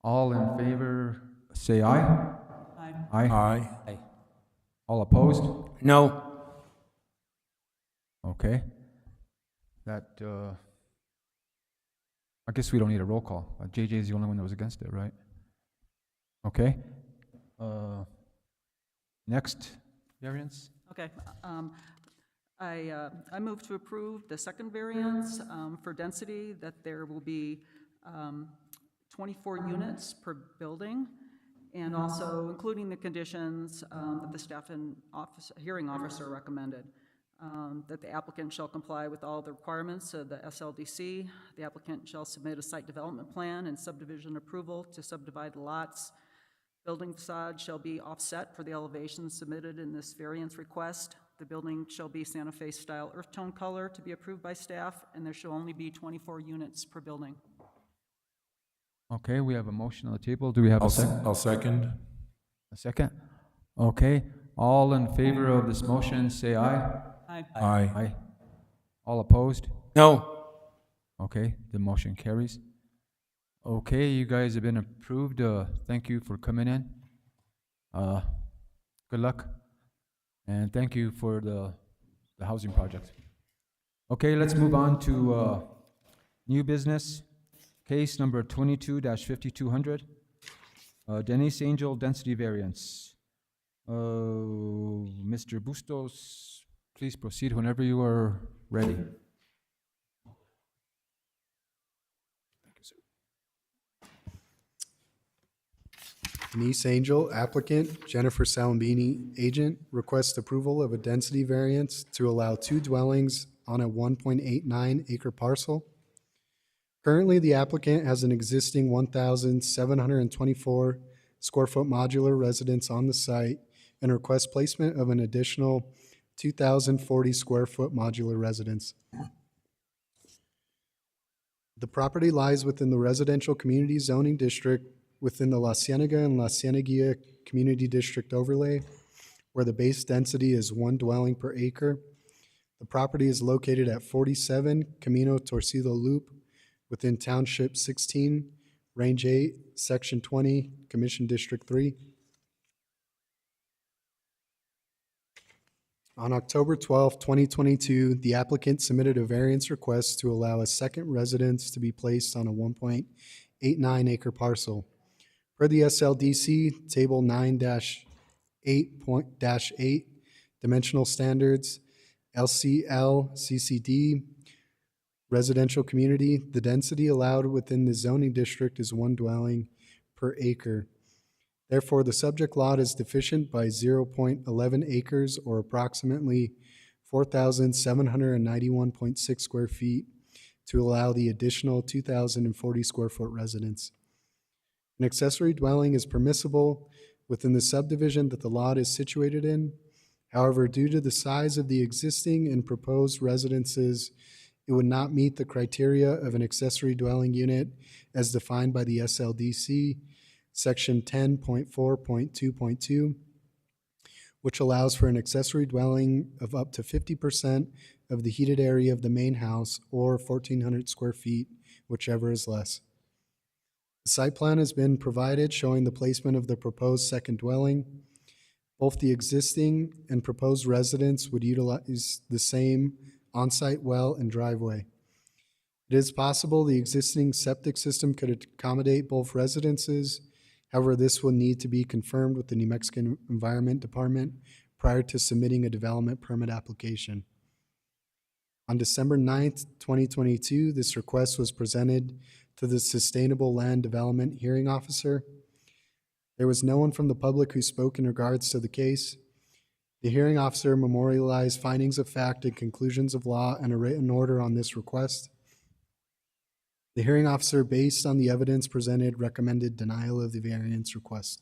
All in favor, say aye. Aye. Aye. Aye. All opposed? No. Okay. That, I guess we don't need a roll call. JJ is the only one that was against it, right? Okay. Next variance? Okay. I move to approve the second variance for density, that there will be 24 units per building, and also including the conditions that the staff and hearing officer recommended. That the applicant shall comply with all the requirements of the SLDC. The applicant shall submit a site development plan and subdivision approval to subdivide the lots. Building facade shall be offset for the elevations submitted in this variance request. The building shall be Santa Fe style earth tone color to be approved by staff, and there shall only be 24 units per building. Okay, we have a motion on the table. Do we have a second? I'll second. A second? Okay. All in favor of this motion, say aye. Aye. Aye. Aye. All opposed? No. Okay, the motion carries. Okay, you guys have been approved. Thank you for coming in. Good luck. And thank you for the housing project. Okay, let's move on to new business. Case number 22-5200. Denise Angel density variance. Mr. Bustos, please proceed whenever you are ready. Denise Angel, applicant, Jennifer Salambini, agent, requests approval of a density variance to allow 2 dwellings on a 1.89 acre parcel. Currently, the applicant has an existing 1,724 square foot modular residence on the site and requests placement of an additional 2,040 square foot modular residence. The property lies within the residential community zoning district within the La Cienega and La Cieneguilla Community District overlay, where the base density is 1 dwelling per acre. The property is located at 47 Camino Torcido Loop within Township 16, Range 8, Section 20, Commission District 3. On October 12, 2022, the applicant submitted a variance request to allow a second residence to be placed on a 1.89 acre parcel. Per the SLDC Table 9-8.8 Dimensional Standards, LCL CCD, residential community, the density allowed within the zoning district is 1 dwelling per acre. Therefore, the subject lot is deficient by 0.11 acres or approximately 4,791.6 square feet to allow the additional 2,040 square foot residence. An accessory dwelling is permissible within the subdivision that the lot is situated in. However, due to the size of the existing and proposed residences, it would not meet the criteria of an accessory dwelling unit as defined by the SLDC, Section 10.4.2.2, which allows for an accessory dwelling of up to 50% of the heated area of the main house or 1,400 square feet, whichever is less. The site plan has been provided showing the placement of the proposed second dwelling. Both the existing and proposed residence would utilize the same on-site well and driveway. It is possible the existing septic system could accommodate both residences. However, this will need to be confirmed with the New Mexican Environment Department prior to submitting a development permit application. On December 9th, 2022, this request was presented to the Sustainable Land Development Hearing Officer. There was no one from the public who spoke in regards to the case. The hearing officer memorialized findings of fact and conclusions of law and a written order on this request. The hearing officer, based on the evidence presented, recommended denial of the variance request.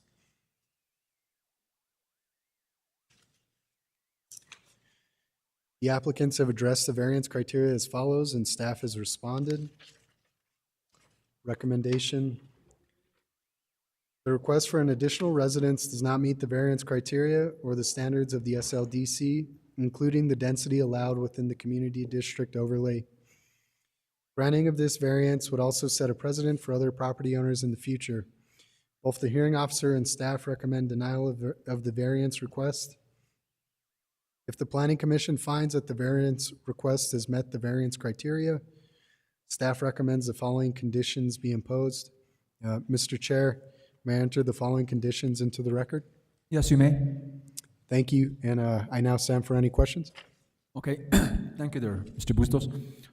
The applicants have addressed the variance criteria as follows, and staff has responded. Recommendation. The request for an additional residence does not meet the variance criteria or the standards of the SLDC, including the density allowed within the community district overlay. Granting of this variance would also set a precedent for other property owners in the future. Both the hearing officer and staff recommend denial of the variance request. If the Planning Commission finds that the variance request has met the variance criteria, staff recommends the following conditions be imposed. Mr. Chair, may I enter the following conditions into the record? Yes, you may. Thank you, and I now stand for any questions. Okay, thank you there, Mr. Bustos.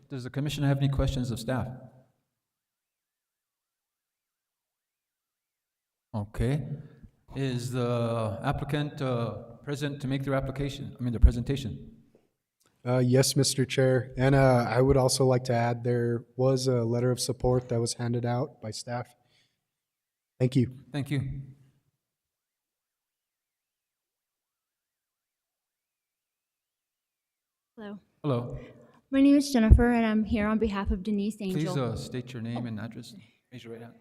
Does the commission have any questions of staff? Okay. Is the applicant present to make their application, their presentation? Yes, Mr. Chair, and I would also like to add there was a letter of support that was handed out by staff. Thank you. Thank you. Hello. Hello. My name is Jennifer, and I'm here on behalf of Denise Angel. Please state your name and address. Raise your right hand.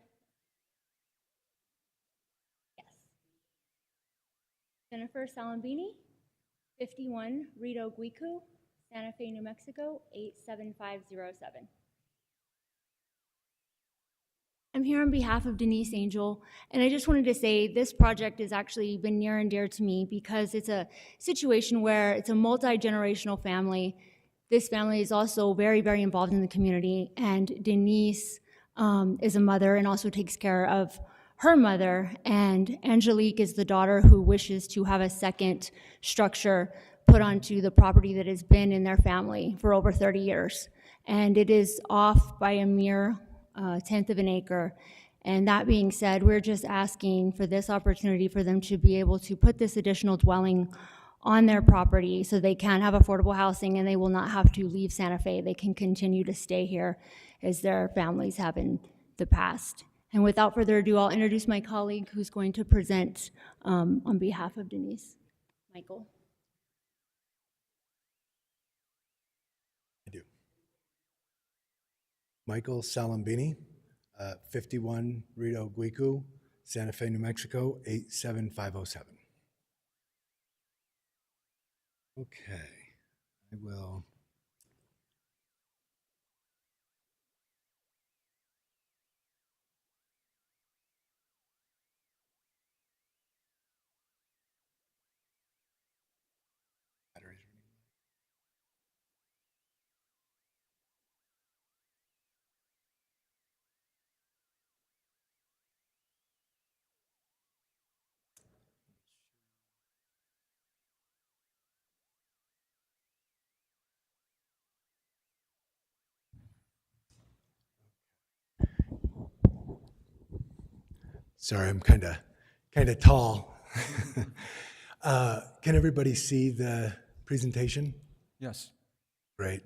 Yes. Jennifer Salambini, 51 Rito Guicu, Santa Fe, New Mexico, 87507. I'm here on behalf of Denise Angel, and I just wanted to say this project has actually been near and dear to me because it's a situation where it's a multi-generational family. This family is also very, very involved in the community, and Denise is a mother and also takes care of her mother, and Angelique is the daughter who wishes to have a second structure put onto the property that has been in their family for over 30 years. And it is off by a mere tenth of an acre. And that being said, we're just asking for this opportunity for them to be able to put this additional dwelling on their property so they can have affordable housing and they will not have to leave Santa Fe. They can continue to stay here as their families have in the past. And without further ado, I'll introduce my colleague who's going to present on behalf of Denise. Michael. I do. Michael Salambini, 51 Rito Guicu, Santa Fe, New Mexico, 87507. Okay, I will. Sorry, I'm kind of tall. Can everybody see the presentation? Yes. Great.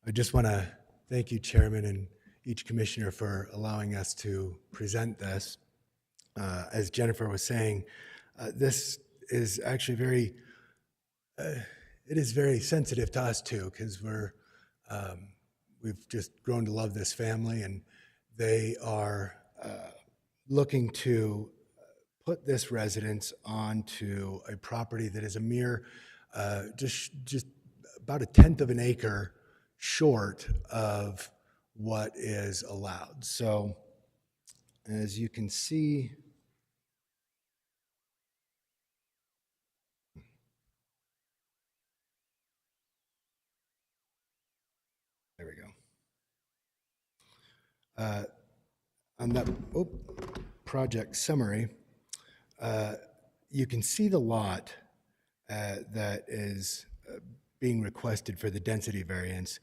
I just want to thank you, Chairman, and each commissioner for allowing us to present this. As Jennifer was saying, this is actually it is very sensitive to us too, because we've just grown to love this family, and they are looking to put this residence onto a property that is a mere just about a tenth of an acre short of what is allowed. So as you can see, there we go. On that project summary, you can see the lot that is being requested for the density variance,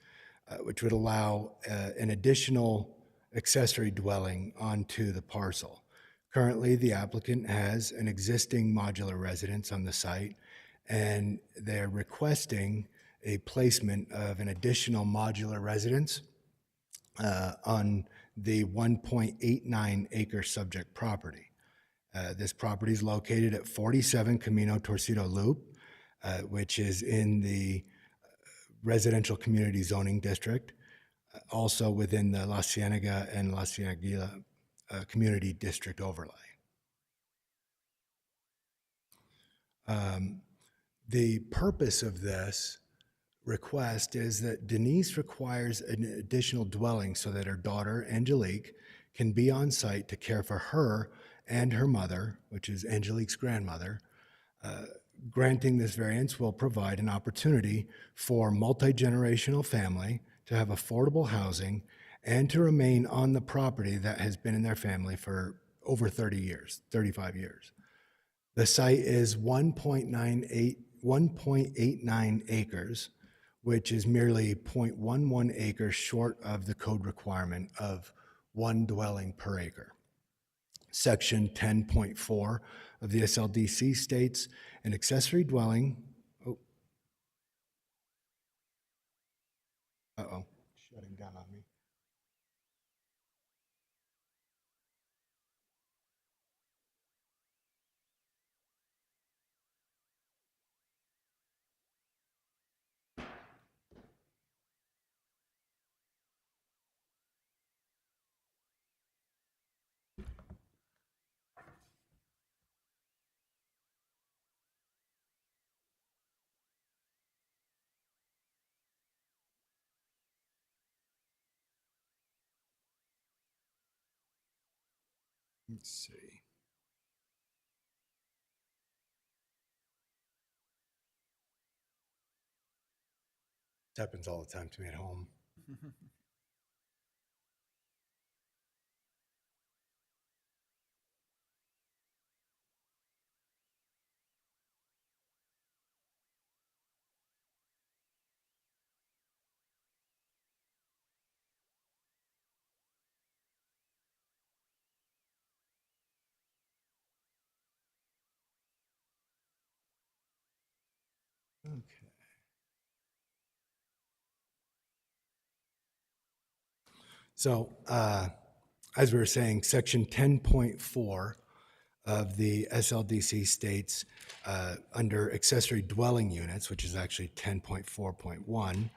which would allow an additional accessory dwelling onto the parcel. Currently, the applicant has an existing modular residence on the site, and they're requesting a placement of an additional modular residence on the 1.89 acre subject property. This property is located at 47 Camino Torcido Loop, which is in the residential community zoning district, also within the La Cienega and La Cienegilla community district overlay. The purpose of this request is that Denise requires an additional dwelling so that her daughter, Angelique, can be on site to care for her and her mother, which is Angelique's grandmother. Granting this variance will provide an opportunity for multi-generational family to have affordable housing and to remain on the property that has been in their family for over 30 years, 35 years. The site is 1.89 acres, which is merely 0.11 acres short of the code requirement of one dwelling per acre. Section 10.4 of the SLDC states an accessory dwelling, shutting down on me. Let's see. It happens all the time to me at home. Okay. So, as we were saying, section 10.4 of the SLDC states under accessory dwelling units, which is actually 10.4.1,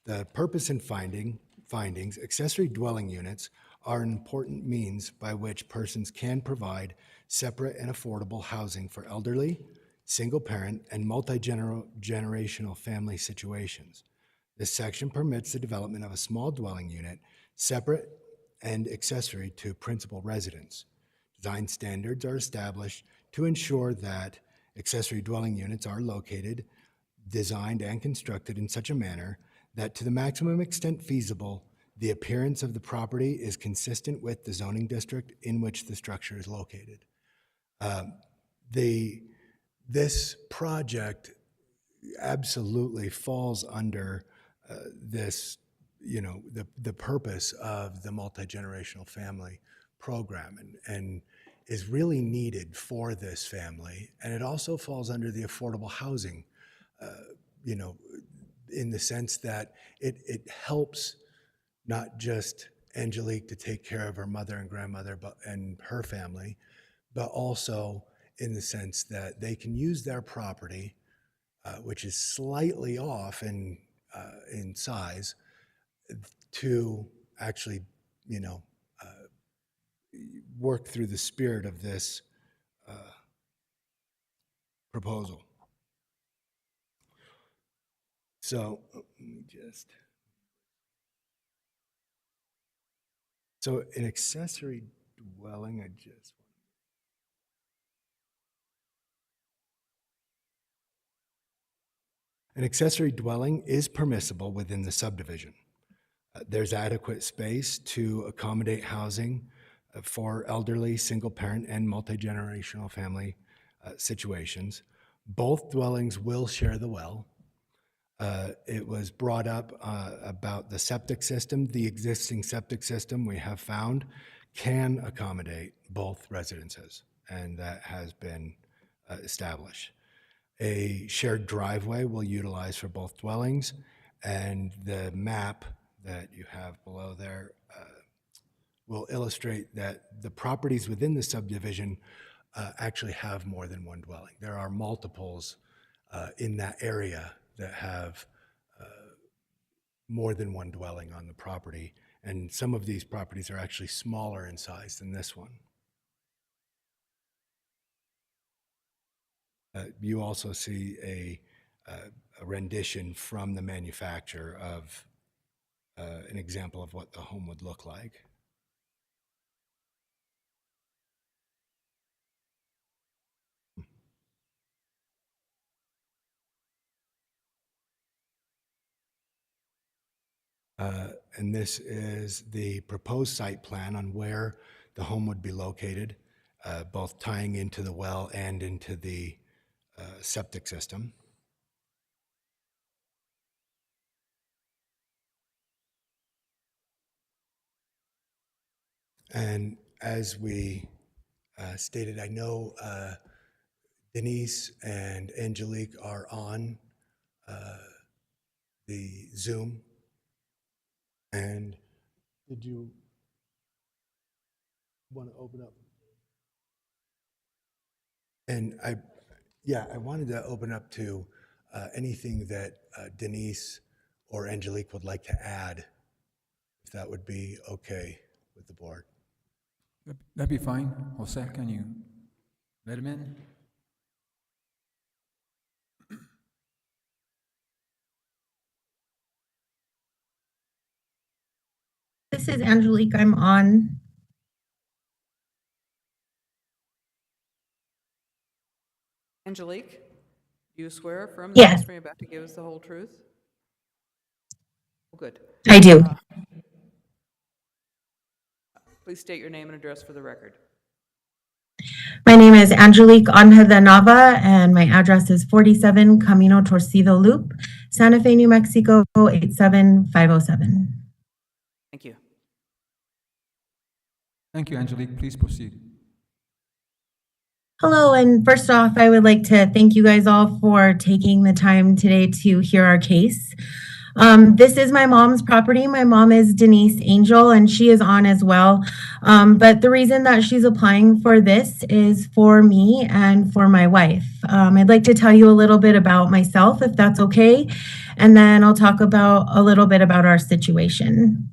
the purpose and findings, accessory dwelling units are an important means by which persons can provide separate and affordable housing for elderly, single parent, and multi-generational family situations. This section permits the development of a small dwelling unit separate and accessory to principal residence. Design standards are established to ensure that accessory dwelling units are located, designed, and constructed in such a manner that to the maximum extent feasible, the appearance of the property is consistent with the zoning district in which the structure is located. This project absolutely falls under this, the purpose of the multi-generational family program and is really needed for this family. And it also falls under the affordable housing, in the sense that it helps not just Angelique to take care of her mother and grandmother and her family, but also in the sense that they can use their property, which is slightly off in size, to actually, work through the spirit of this proposal. So let me just. So an accessory dwelling, An accessory dwelling is permissible within the subdivision. There's adequate space to accommodate housing for elderly, single-parent, and multi-generational family situations. Both dwellings will share the well. It was brought up about the septic system. The existing septic system we have found can accommodate both residences, and that has been established. A shared driveway will utilize for both dwellings, and the map that you have below there will illustrate that the properties within the subdivision actually have more than one dwelling. There are multiples in that area that have more than one dwelling on the property, and some of these properties are actually smaller in size than this one. You also see a rendition from the manufacturer of an example of what the home would look like. And this is the proposed site plan on where the home would be located, both tying into the well and into the septic system. And as we stated, I know Denise and Angelique are on the Zoom. And did you want to open up? And I wanted to open up to anything that Denise or Angelique would like to add, if that would be okay with the board. That'd be fine. Jose, can you let him in? This is Angelique. I'm on. Angelique, do you swear or affirm the Yes. testimony you're about to give is the whole truth? Oh, good. I do. Please state your name and address for the record. My name is Angelique Anjeda Nava, and my address is 47 Camino Torcido Loop, Santa Fe, New Mexico, 87507. Thank you. Thank you, Angelique. Please proceed. Hello, and first off, I would like to thank you guys all for taking the time today to hear our case. This is my mom's property. My mom is Denise Angel, and she is on as well. But the reason that she's applying for this is for me and for my wife. I'd like to tell you a little bit about myself, if that's okay, and then I'll talk about a little bit about our situation.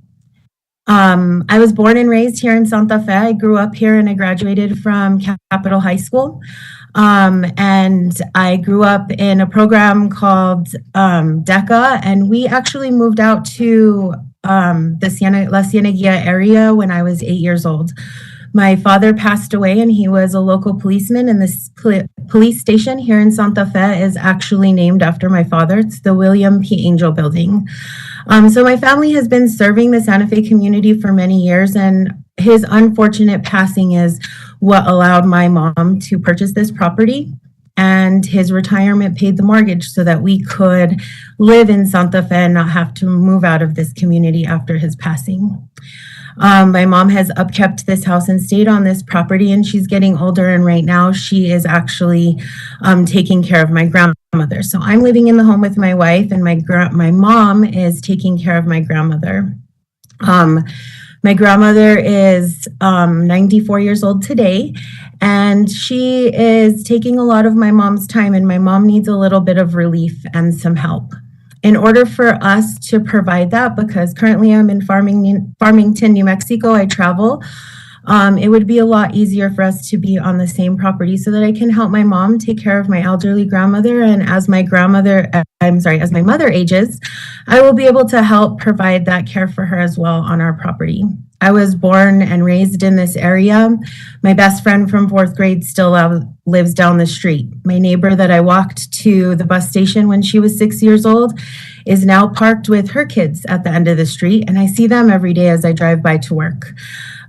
I was born and raised here in Santa Fe. I grew up here and I graduated from Capitol High School. And I grew up in a program called DECA, and we actually moved out to the La Cieneguilla area when I was 8 years old. My father passed away, and he was a local policeman, and this police station here in Santa Fe is actually named after my father. It's the William P. Angel Building. So my family has been serving the Santa Fe community for many years, and his unfortunate passing is what allowed my mom to purchase this property, and his retirement paid the mortgage so that we could live in Santa Fe and not have to move out of this community after his passing. My mom has upkept this house and stayed on this property, and she's getting older, and right now she is actually taking care of my grandmother. So I'm living in the home with my wife, and my mom is taking care of my grandmother. My grandmother is 94 years old today, and she is taking a lot of my mom's time, and my mom needs a little bit of relief and some help. In order for us to provide that, because currently I'm in Farmington, New Mexico, I travel, it would be a lot easier for us to be on the same property so that I can help my mom take care of my elderly grandmother. And as my mother ages, I will be able to help provide that care for her as well on our property. I was born and raised in this area. My best friend from 4th grade still lives down the street. My neighbor that I walked to the bus station when she was 6 years old is now parked with her kids at the end of the street, and I see them every day as I drive by to work.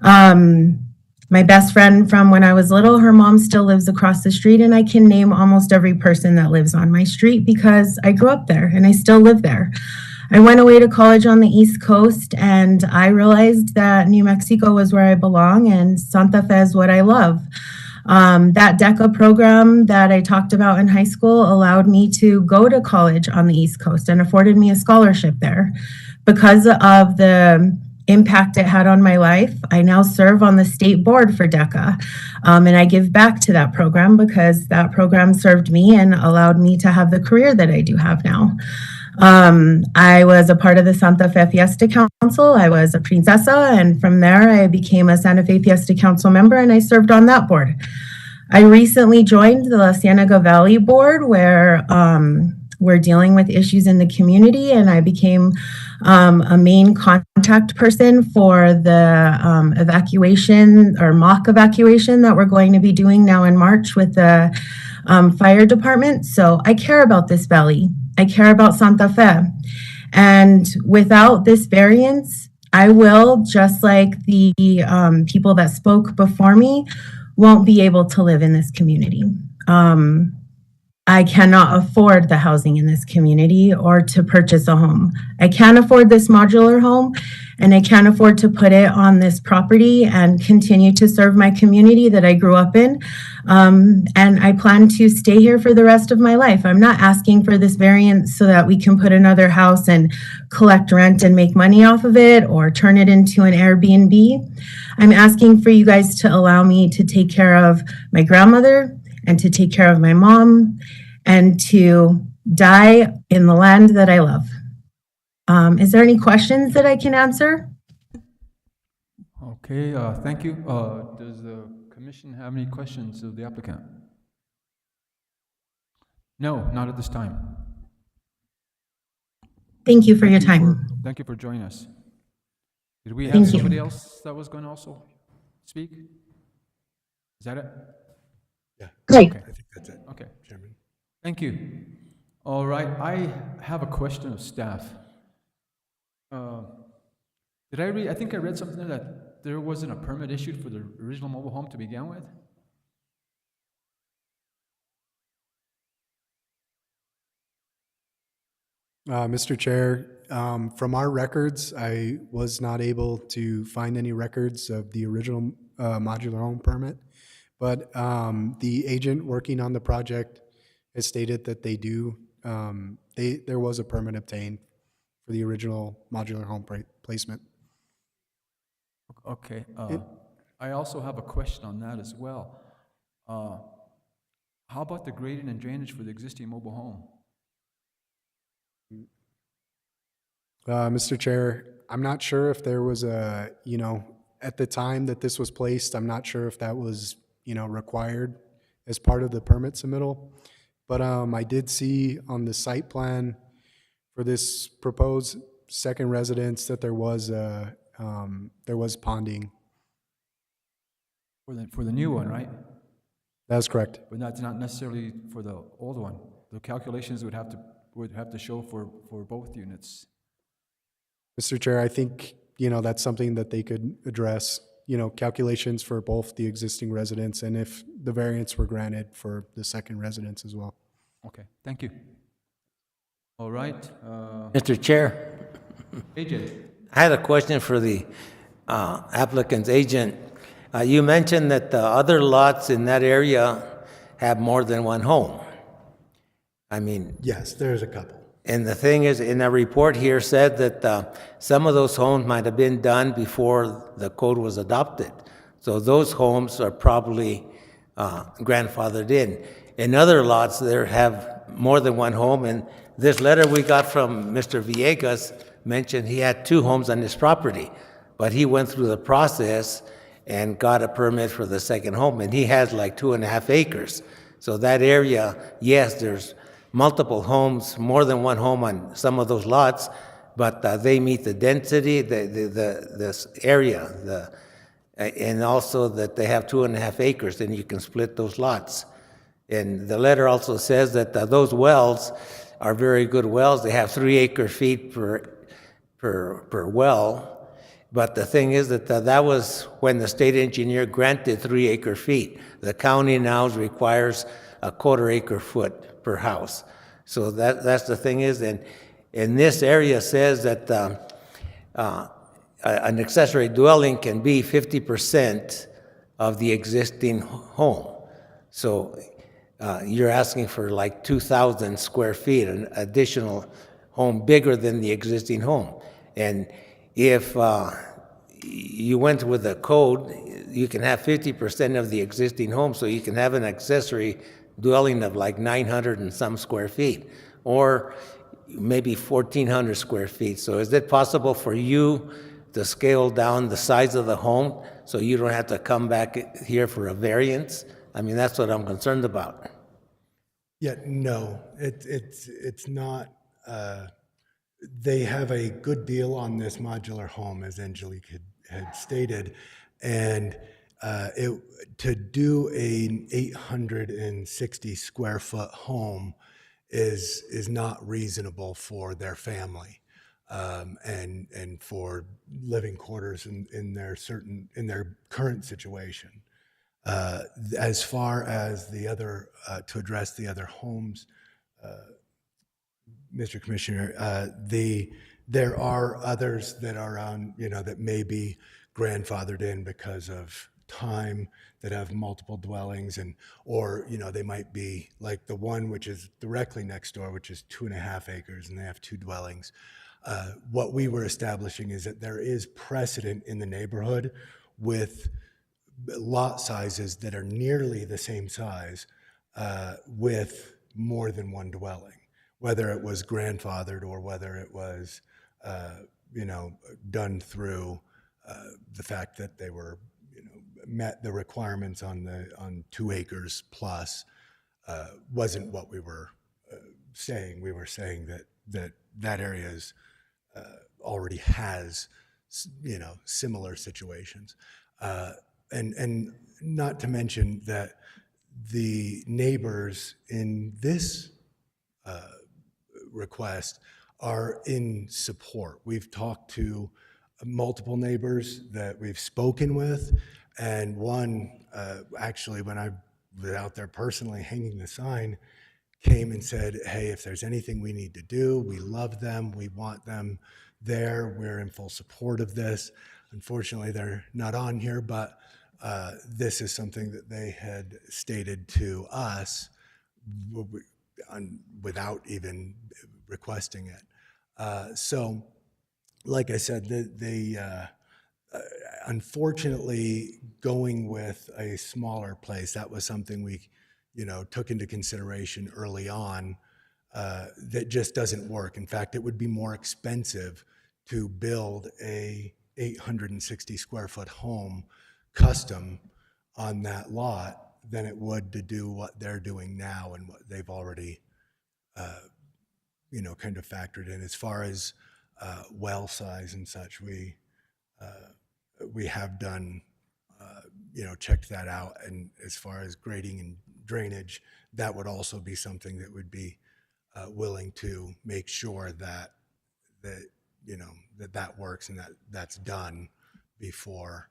My best friend from when I was little, her mom still lives across the street, and I can name almost every person that lives on my street because I grew up there and I still live there. I went away to college on the East Coast, and I realized that New Mexico was where I belong and Santa Fe is what I love. That DECA program that I talked about in high school allowed me to go to college on the East Coast and afforded me a scholarship there. Because of the impact it had on my life, I now serve on the state board for DECA, and I give back to that program because that program served me and allowed me to have the career that I do have now. I was a part of the Santa Fe Fiesta Council. I was a princesa, and from there I became a Santa Fe Fiesta Council member, and I served on that board. I recently joined the La Cienega Valley Board, where we're dealing with issues in the community, and I became a main contact person for the evacuation or mock evacuation that we're going to be doing now in March with the fire department. So I care about this valley. I care about Santa Fe. And without this variance, I will, just like the people that spoke before me, won't be able to live in this community. I cannot afford the housing in this community or to purchase a home. I can't afford this modular home, and I can't afford to put it on this property and continue to serve my community that I grew up in. And I plan to stay here for the rest of my life. I'm not asking for this variance so that we can put another house and collect rent and make money off of it or turn it into an Airbnb. I'm asking for you guys to allow me to take care of my grandmother and to take care of my mom, and to die in the land that I love. Is there any questions that I can answer? Okay, thank you. Does the commission have any questions of the applicant? No, not at this time. Thank you for your time. Thank you for joining us. Did we have Thank you. somebody else that was going to also speak? Is that it? Yeah. Great. I think that's it, Okay, Chairman. thank you. All right, I have a question of staff. Did I read, I think I read something there that there wasn't a permit issued for the original mobile home to begin with? Mr. Chair, from our records, I was not able to find any records of the original modular home permit, but the agent working on the project has stated that they do, there was a permit obtained for the original modular home placement. Okay, I also have a question on that as well. How about the grading and drainage for the existing mobile home? Mr. Chair, I'm not sure if there was a, at the time that this was placed, I'm not sure if that was, required as part of the permit submittal. But I did see on the site plan for this proposed second residence that there was ponding. For the new one, right? That's correct. But that's not necessarily for the old one. The calculations would have to show for both units. Mr. Chair, I think, that's something that they could address, calculations for both the existing residents and if the variance were granted for the second residence as well. Okay, thank you. All right. Mr. Chair, AJ. I had a question for the applicant's agent. You mentioned that the other lots in that area have more than one home. I mean, Yes, there's a couple. and the thing is, in a report here said that some of those homes might have been done before the code was adopted. So those homes are probably grandfathered in. In other lots, there have more than one home, and this letter we got from Mr. Villegas mentioned he had 2 homes on his property, but he went through the process and got a permit for the second home, and he has like 2.5 acres. So that area, yes, there's multiple homes, more than one home on some of those lots, but they meet the density, this area, and also that they have 2.5 acres, and you can split those lots. And the letter also says that those wells are very good wells. They have 3 acre-feet per well. But the thing is that that was when the state engineer granted 3 acre-feet. The county now requires a 1/4 acre-foot per house. So that's the thing is, and this area says that an accessory dwelling can be 50% of the existing home. So you're asking for like 2,000 square feet, an additional home bigger than the existing home. And if you went with the code, you can have 50% of the existing home, so you can have an accessory dwelling of like 900 and some square feet, or maybe 1,400 square feet. So is it possible for you to scale down the size of the home so you don't have to come back here for a variance? I mean, that's what I'm concerned about. Yeah, no, it's not. They have a good deal on this modular home, as Angelique had stated, and to do an 860 square foot home is not reasonable for their family, and for living quarters in their current situation. As far as the other, to address the other homes, Mr. Commissioner, there are others that are on, that may be grandfathered in because of time, that have multiple dwellings, or they might be like the one which is directly next door, which is 2.5 acres, and they have 2 dwellings. What we were establishing is that there is precedent in the neighborhood with lot sizes that are nearly the same size, with more than one dwelling, whether it was grandfathered or whether it was, done through the fact that they were, met the requirements on 2 acres plus, wasn't what we were saying. We were saying that area is, already has, similar situations. And not to mention that the neighbors in this request are in support. We've talked to multiple neighbors that we've spoken with, and one, actually, when I was out there personally hanging the sign, came and said, hey, if there's anything we need to do, we love them, we want them there, we're in full support of this. Unfortunately, they're not on here, but this is something that they had stated to us without even requesting it. So, like I said, they unfortunately, going with a smaller place, that was something we, took into consideration early on, that just doesn't work. In fact, it would be more expensive to build a 860 square foot home custom on that lot than it would to do what they're doing now and what they've already, kind of factored in. As far as well size and such, we have done, checked that out. And as far as grading and drainage, that would also be something that would be willing to make sure that that works and that's done before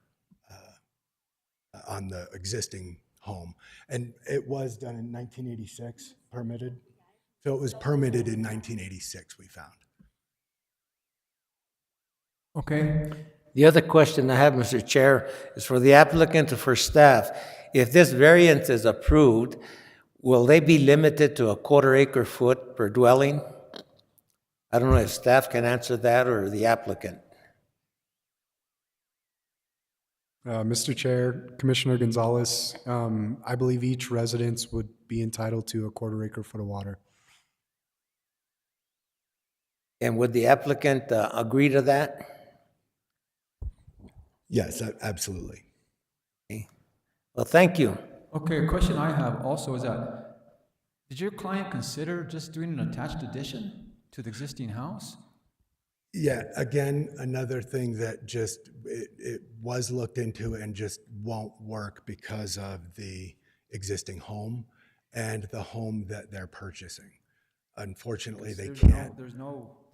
on the existing home. And it was done in 1986, permitted. So it was permitted in 1986, we found. Okay. The other question I have, Mr. Chair, is for the applicant or for staff. If this variance is approved, will they be limited to a 1/4 acre foot per dwelling? I don't know if staff can answer that or the applicant. Mr. Chair, Commissioner Gonzalez, I believe each residence would be entitled to a 1/4 acre foot of water. And would the applicant agree to that? Yes, absolutely. Okay. Well, thank you. Okay, a question I have also is that, did your client consider just doing an attached addition to the existing house? Yeah, again, another thing that just, it was looked into and just won't work because of the existing home and the home that they're purchasing. Unfortunately, they can't.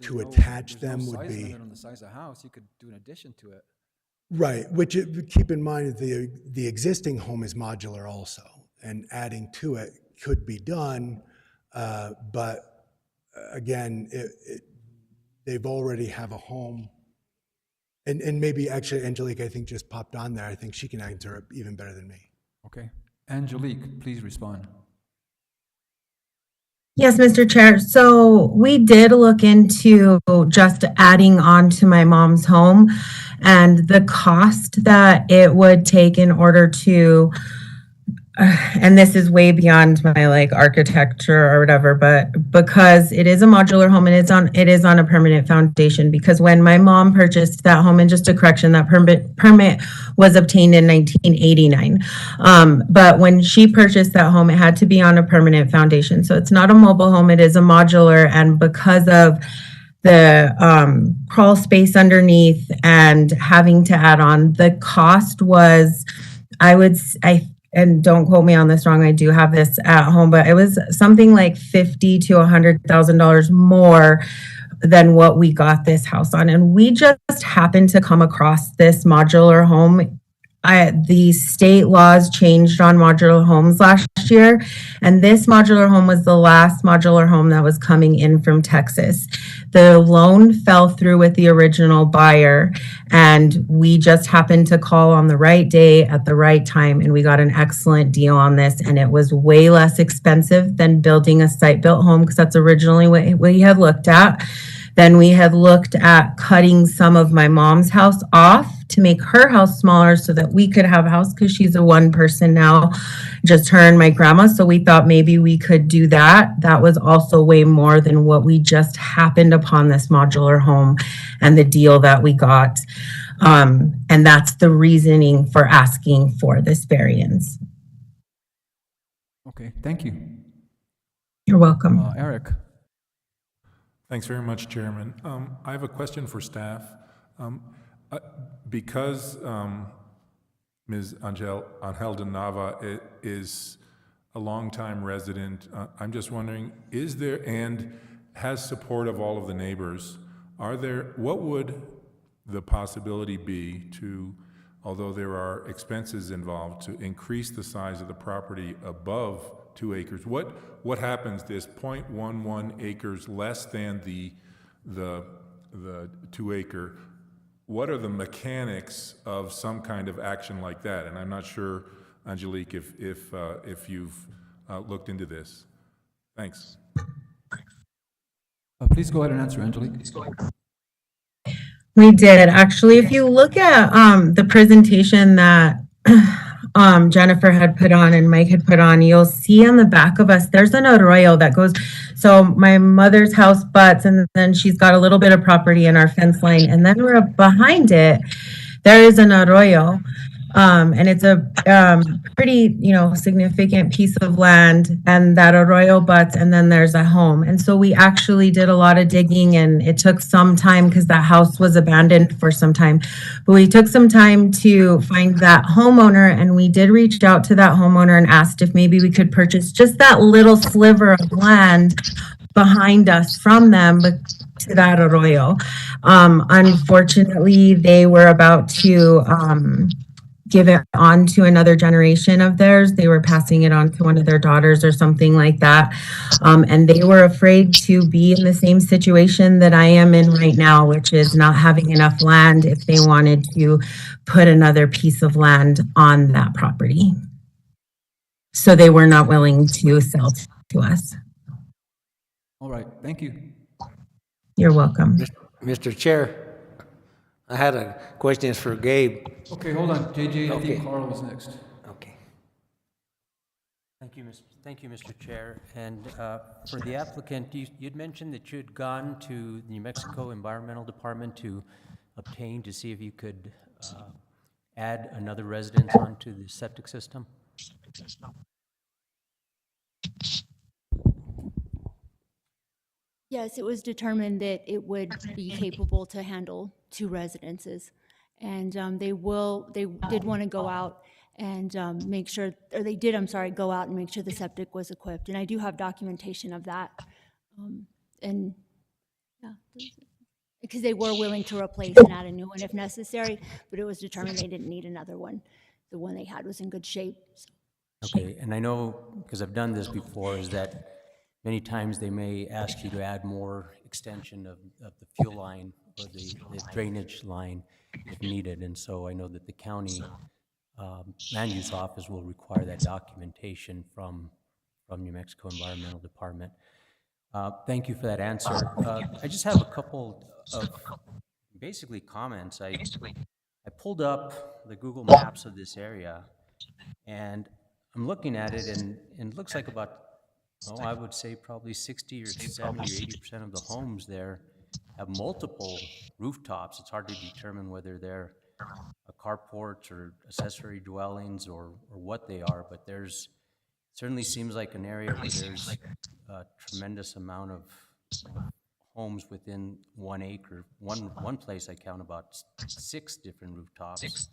To attach them would be. Limit on the size of the house, you could do an addition to it. Right, which keep in mind the existing home is modular also, and adding to it could be done, but again, they've already have a home. And maybe actually Angelique, I think, just popped on there. I think she can answer it even better than me. Okay. Angelique, please respond. Yes, Mr. Chair. So we did look into just adding on to my mom's home and the cost that it would take in order to, and this is way beyond my architecture or whatever, but because it is a modular home and it is on a permanent foundation, because when my mom purchased that home, and just a correction, that permit was obtained in 1989. But when she purchased that home, it had to be on a permanent foundation. So it's not a mobile home, it is a modular, and because of the crawl space underneath and having to add on, the cost was, and don't quote me on this wrong, I do have this at home, but it was something like $50,000 to $100,000 more than what we got this house on. And we just happened to come across this modular home. The state laws changed on modular homes last year, and this modular home was the last modular home that was coming in from Texas. The loan fell through with the original buyer, and we just happened to call on the right day at the right time, and we got an excellent deal on this, and it was way less expensive than building a site-built home, because that's originally what we had looked at. Then we had looked at cutting some of my mom's house off to make her house smaller so that we could have a house, because she's a one person now, just her and my grandma. So we thought maybe we could do that. That was also way more than what we just happened upon this modular home and the deal that we got. And that's the reasoning for asking for this variance. Okay, thank you. You're welcome. Eric. Thanks very much, Chairman. I have a question for staff. Because Ms. Angel de Nava is a longtime resident. I'm just wondering, is there, and has support of all of the neighbors, what would the possibility be to, although there are expenses involved, to increase the size of the property above 2 acres? What happens, this 0.11 acres less than the 2 acre? What are the mechanics of some kind of action like that? And I'm not sure, Angelique, if you've looked into this. Thanks. Please go ahead and answer, Angelique. We did. Actually, if you look at the presentation that Jennifer had put on and Mike had put on, you'll see on the back of us, there's an arroyo that goes, so my mother's house butts, and then she's got a little bit of property in our fence line, and then we're behind it, there is an arroyo. And it's a pretty, significant piece of land, and that arroyo butts, and then there's a home. And so we actually did a lot of digging, and it took some time because that house was abandoned for some time. But we took some time to find that homeowner, and we did reach out to that homeowner and asked if maybe we could purchase just that little sliver of land behind us from them, but to that arroyo. Unfortunately, they were about to give it on to another generation of theirs. They were passing it on to one of their daughters or something like that. And they were afraid to be in the same situation that I am in right now, which is not having enough land if they wanted to put another piece of land on that property. So they were not willing to sell to us. All right, thank you. You're welcome. Mr. Chair, I had a question for Gabe. Okay, hold on, JJ, I Okay. think Carl was next. Okay. Thank you, Mr. Chair. And for the applicant, you'd mentioned that you had gone to the New Mexico Environmental Department to obtain, to see if you could add another residence onto the septic system? Yes, it was determined that it would be capable to handle 2 residences. And they did want to go out and make sure, or they did, go out and make sure the septic was equipped. And I do have documentation of that. And yeah, because they were willing to replace and add a new one if necessary, but it was determined they didn't need another one. The one they had was in good shape. So. Okay, and I know, because I've done this before, is that many times they may ask you to add more extension of the fuel line or the drainage line if needed. And so I know that the county land use office will require that documentation from New Mexico Environmental Department. Thank you for that answer. I just have a couple of basically comments. I pulled up the Google Maps of this area, and I'm looking at it, and it looks like about, I would say probably 60 or 70 or 80% of the homes there have multiple rooftops. It's hard to determine whether they're carports or accessory dwellings or what they are, but there's certainly seems like an area where there's a tremendous amount of homes within 1 acre. One place I count about 6 different rooftops,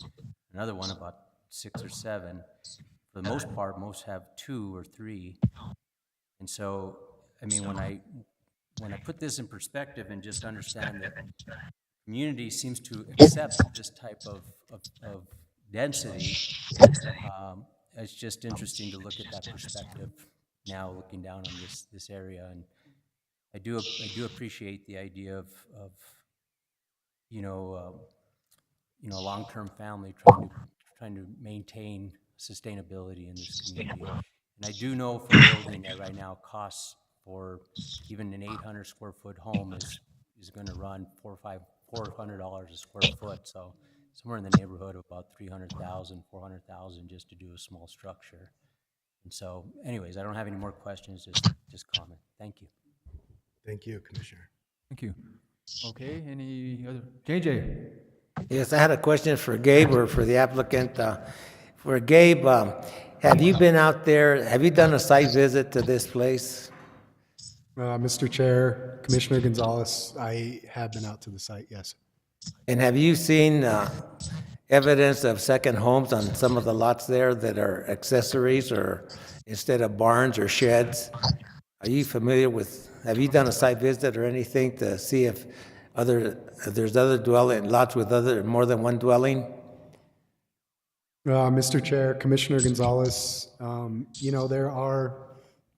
another one about 6 or 7. For the most part, most have 2 or 3. And so, I mean, when I put this in perspective and just understand that community seems to accept this type of density, it's just interesting to look at that perspective now, looking down on this area. And I do appreciate the idea of a long-term family trying to maintain sustainability in this community. And I do know from building that right now costs for even an 800 square foot home is going to run $400 a square foot. So somewhere in the neighborhood of about $300,000, $400,000 just to do a small structure. And so, anyways, I don't have any more questions. Just comment. Thank you. Thank you, Commissioner. Thank you. Okay, any other? JJ? Yes, I had a question for Gabe or for the applicant. For Gabe, have you been out there, have you done a site visit to this place? Mr. Chair, Commissioner Gonzalez, I have been out to the site, yes. And have you seen evidence of second homes on some of the lots there that are accessories or instead of barns or sheds? Are you familiar with, have you done a site visit or anything to see if there's other lots with more than one dwelling? Mr. Chair, Commissioner Gonzalez,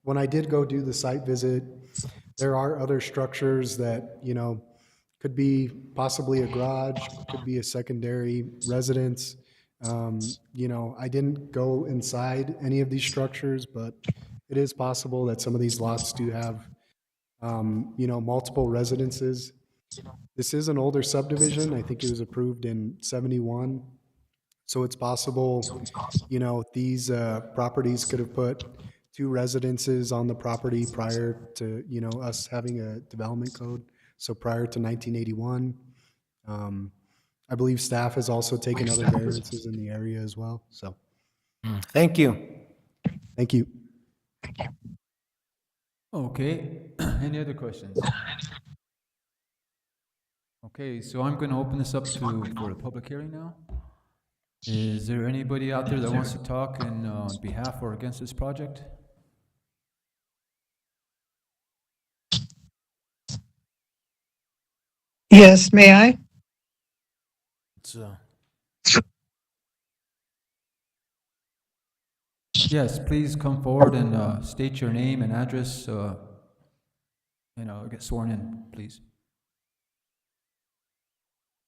when I did go do the site visit, there are other structures that, could be possibly a garage, could be a secondary residence. I didn't go inside any of these structures, but it is possible that some of these lots do have, multiple residences. This is an older subdivision. I think it was approved in 71. So it's possible, these properties could have put 2 residences on the property prior to, us having a development code. So prior to 1981. I believe staff has also taken other variances in the area as well, so. Thank you. Thank you. Okay, any other questions? Okay, so I'm going to open this up for the public hearing now. Is there anybody out there that wants to talk on behalf or against this project? Yes, may I? Yes, please come forward and state your name and address, get sworn in, please.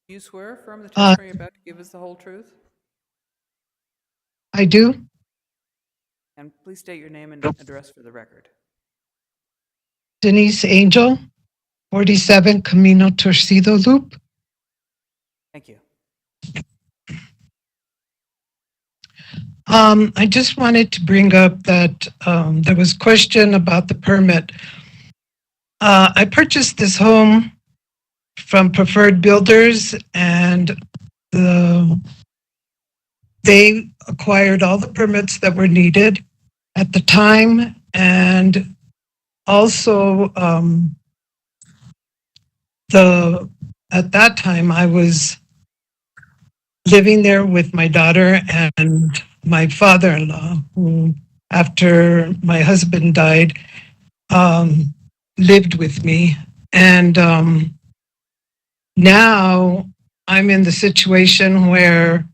Do you swear or affirm the testimony you're about to give is the whole truth? I do. And please state your name and address for the record. Denise Angel, 47 Camino Torcido Loop. Thank you. I just wanted to bring up that there was question about the permit. I purchased this home from Preferred Builders, and they acquired all the permits that were needed at the time, and also at that time I was living there with my daughter and my father-in-law, who, after my husband died, lived with me. And now I'm in the situation where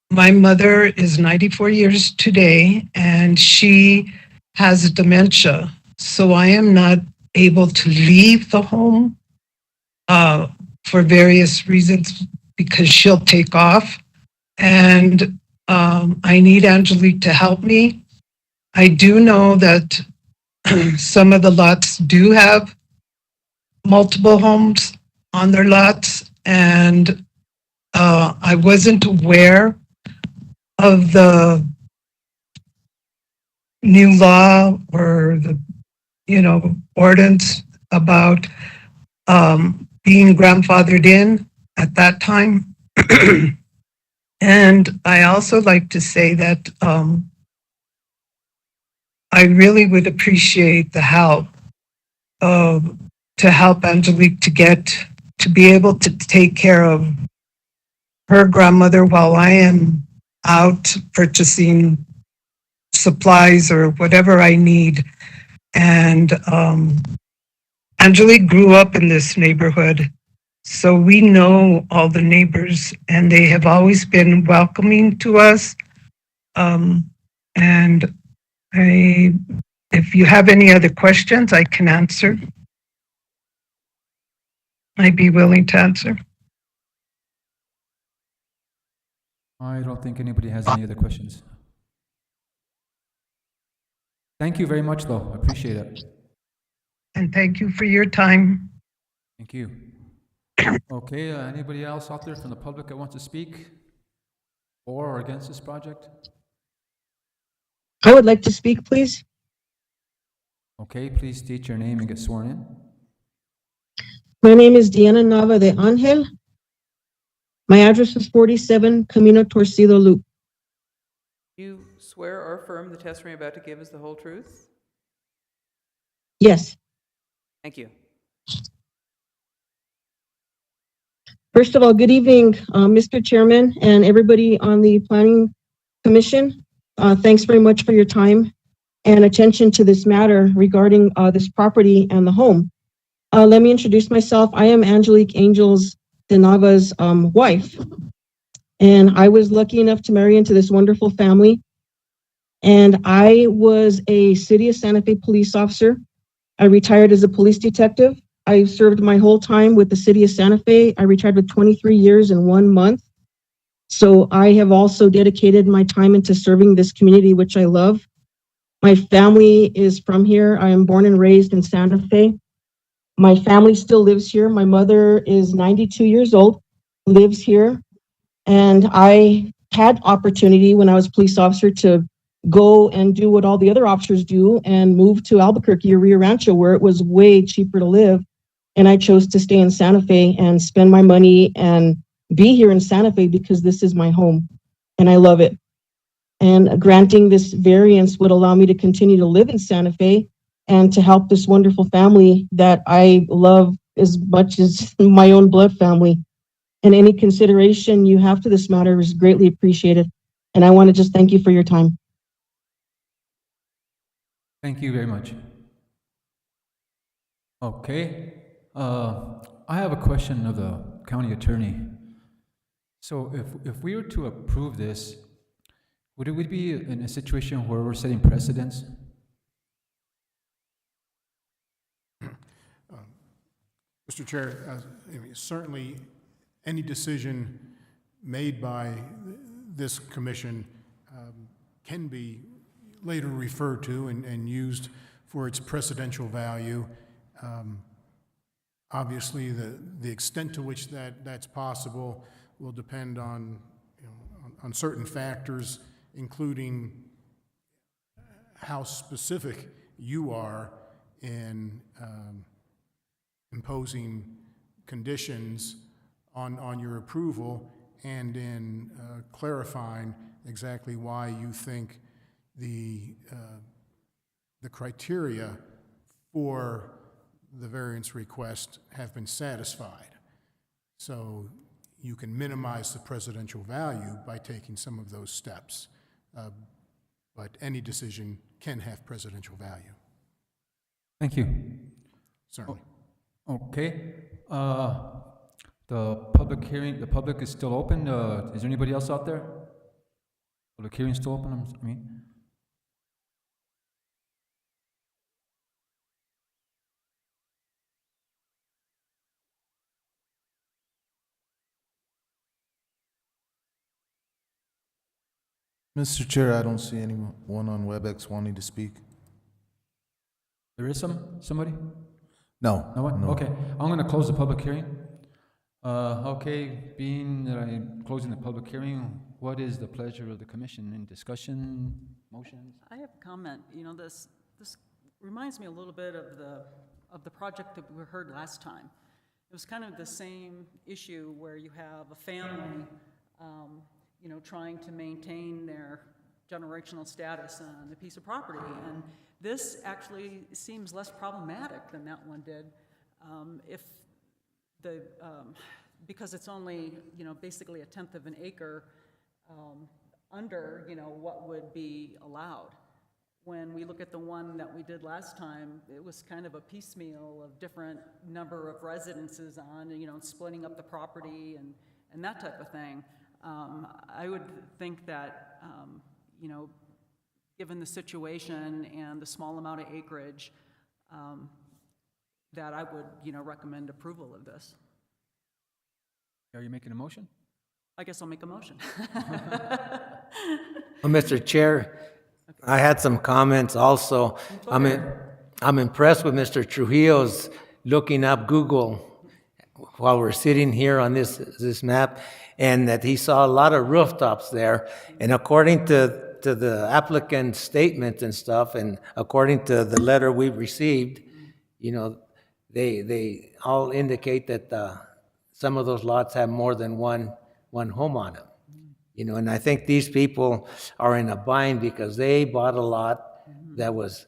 my mother is 94 years today, and she has dementia. So I am not able to leave the home for various reasons, because she'll take off. And I need Angelique to help me. I do know that some of the lots do have multiple homes on their lots, and I wasn't aware of the new law or the, ordinance about being grandfathered in at that time. And I also like to say that I really would appreciate the help to help Angelique to be able to take care of her grandmother while I am out purchasing supplies or whatever I need. And Angelique grew up in this neighborhood, so we know all the neighbors, and they have always been welcoming to us. And if you have any other questions, I can answer. I'd be willing to answer. I don't think anybody has any other questions. Thank you very much, though. I appreciate it. And thank you for your time. Thank you. Okay, anybody else out there from the public that wants to speak for or against this project? I would like to speak, please. Okay, please state your name and get sworn in. My name is Diana Nava de Angel. My address is 47 Camino Torcido Loop. Do you swear or affirm the testimony you're about to give is the whole truth? Yes. Thank you. First of all, good evening, Mr. Chairman and everybody on the Planning Commission. Thanks very much for your time and attention to this matter regarding this property and the home. Let me introduce myself. I am Angelique Angels de Nava's wife, and I was lucky enough to marry into this wonderful family. And I was a City of Santa Fe police officer. I retired as a police detective. I served my whole time with the City of Santa Fe. I retired with 23 years and 1 month. So I have also dedicated my time into serving this community, which I love. My family is from here. I am born and raised in Santa Fe. My family still lives here. My mother is 92 years old, lives here. And I had opportunity when I was a police officer to go and do what all the other officers do and move to Albuquerque or Rio Rancho, where it was way cheaper to live. And I chose to stay in Santa Fe and spend my money and be here in Santa Fe because this is my home and I love it. And granting this variance would allow me to continue to live in Santa Fe and to help this wonderful family that I love as much as my own blood family. And any consideration you have to this matter is greatly appreciated. And I want to just thank you for your time. Thank you very much. Okay. I have a question of the county attorney. So if we were to approve this, would we be in a situation where we're setting precedents? Mr. Chair, certainly any decision made by this commission can be later referred to and used for its precedential value. Obviously, the extent to which that's possible will depend on, on certain factors, including how specific you are in imposing conditions on your approval and in clarifying exactly why you think the criteria for the variance request have been satisfied. So you can minimize the precedential value by taking some of those steps. But any decision can have precedential value. Thank you. Certainly. Okay. The public is still open. Is there anybody else out there? Public hearing still open, I mean? Mr. Chair, I don't see anyone on WebEx wanting to speak. There is somebody? No. No one? No. Okay, I'm gonna close the public hearing. Okay, being that I'm closing the public hearing, what is the pleasure of the commission in discussion, motions? I have a comment. This reminds me a little bit of the project that we heard last time. It was kind of the same issue where you have a family, trying to maintain their generational status on a piece of property. And this actually seems less problematic than that one did. Because it's only, basically a tenth of an acre under, what would be allowed. When we look at the one that we did last time, it was kind of a piecemeal of different number of residences on, splitting up the property and that type of thing. I would think that, given the situation and the small amount of acreage, that I would, recommend approval of this. Are you making a motion? I guess I'll make a motion. Well, Mr. Chair, I had some comments also. I'm impressed with Mr. Trujillo's looking up Google while we're sitting here on this map, and that he saw a lot of rooftops there. And according to the applicant's statement and stuff, and according to the letter we received, they all indicate that some of those lots have more than one home on them. And I think these people are in a bind because they bought a lot that was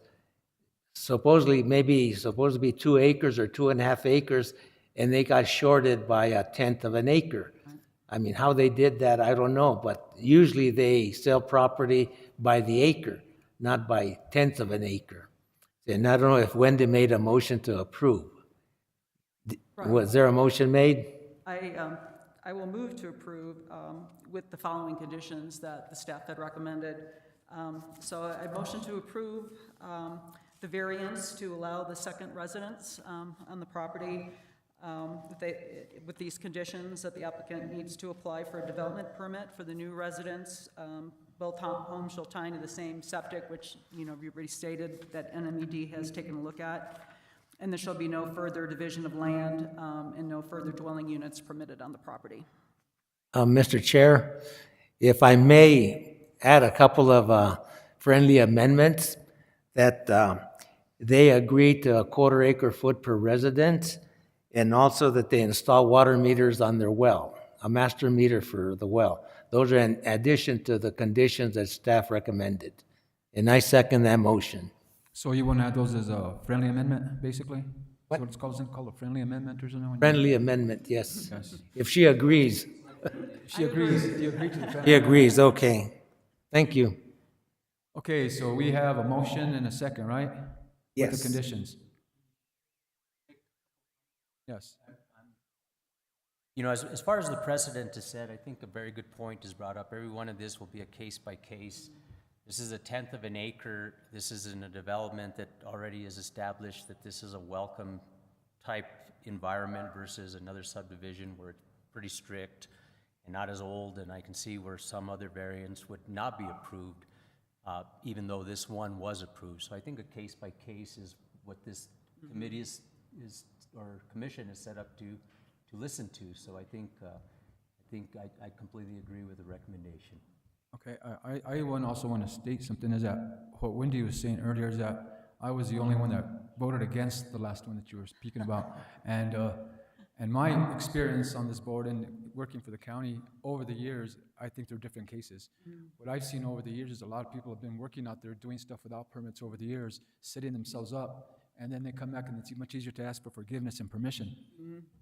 supposed to be 2 acres or 2.5 acres, and they got shorted by 1/10 of an acre. I mean, how they did that, I don't know, but usually they sell property by the acre, not by 1/10 of an acre. And I don't know if Wendy made a motion to approve. Was there a motion made? I will move to approve with the following conditions that the staff had recommended. So I motion to approve the variance to allow the second residence on the property with these conditions that the applicant needs to apply for a development permit for the new residence. Both homes shall tie into the same septic, which, you already stated that NMED has taken a look at. And there shall be no further division of land and no further dwelling units permitted on the property. Mr. Chair, if I may add a couple of friendly amendments, that they agree to a 1/4 acre foot per resident, and also that they install water meters on their well, a master meter for the well. Those are in addition to the conditions that staff recommended. And I second that motion. So you want to add those as a friendly amendment, basically? What? What it's called, isn't it called a friendly amendment or something? Friendly amendment, yes. Yes. If she agrees. She agrees. Do you agree to the friendly? She agrees, okay. Thank you. Okay, so we have a motion and a second, right? Yes. With the conditions. Yes. As far as the precedent is said, I think a very good point is brought up. Every one of this will be a case by case. This is 1/10 of an acre. This is in a development that already is established that this is a welcome type environment versus another subdivision where it's pretty strict and not as old, and I can see where some other variants would not be approved, even though this one was approved. So I think a case by case is what this committee or commission is set up to listen to. So I think I completely agree with the recommendation. Okay, I also want to state something, is that what Wendy was saying earlier is that I was the only one that voted against the last one that you were speaking about. And my experience on this board and working for the county over the years, I think they're different cases. What I've seen over the years is a lot of people have been working out there doing stuff without permits over the years, setting themselves up, and then they come back and it's much easier to ask for forgiveness and permission.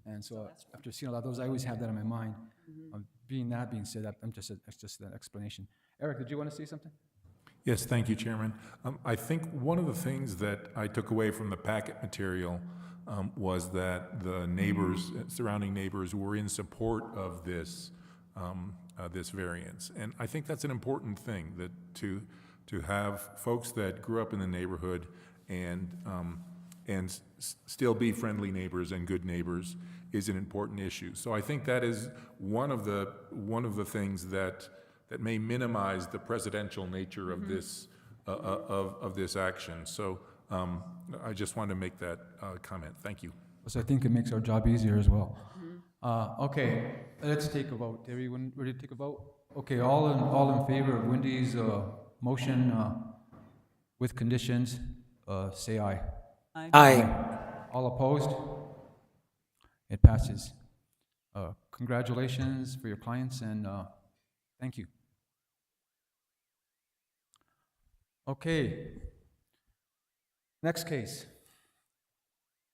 And so after seeing a lot of those, I always have that in my mind. Being said, it's just an explanation. Eric, did you want to say something? Yes, thank you, Chairman. I think one of the things that I took away from the packet material was that the neighbors, surrounding neighbors, were in support of this this variance, and I think that's an important thing, that to have folks that grew up in the neighborhood and still be friendly neighbors and good neighbors is an important issue. So I think that is one of the things that may minimize the presidential nature of this of this action. So I just wanted to make that comment. Thank you. So I think it makes our job easier as well. Okay, let's take a vote. Everyone ready to take a vote? Okay, all in favor of Wendy's motion with conditions, say aye. Aye. Aye. All opposed? It passes. Congratulations for your clients, and thank you. Okay. Next case.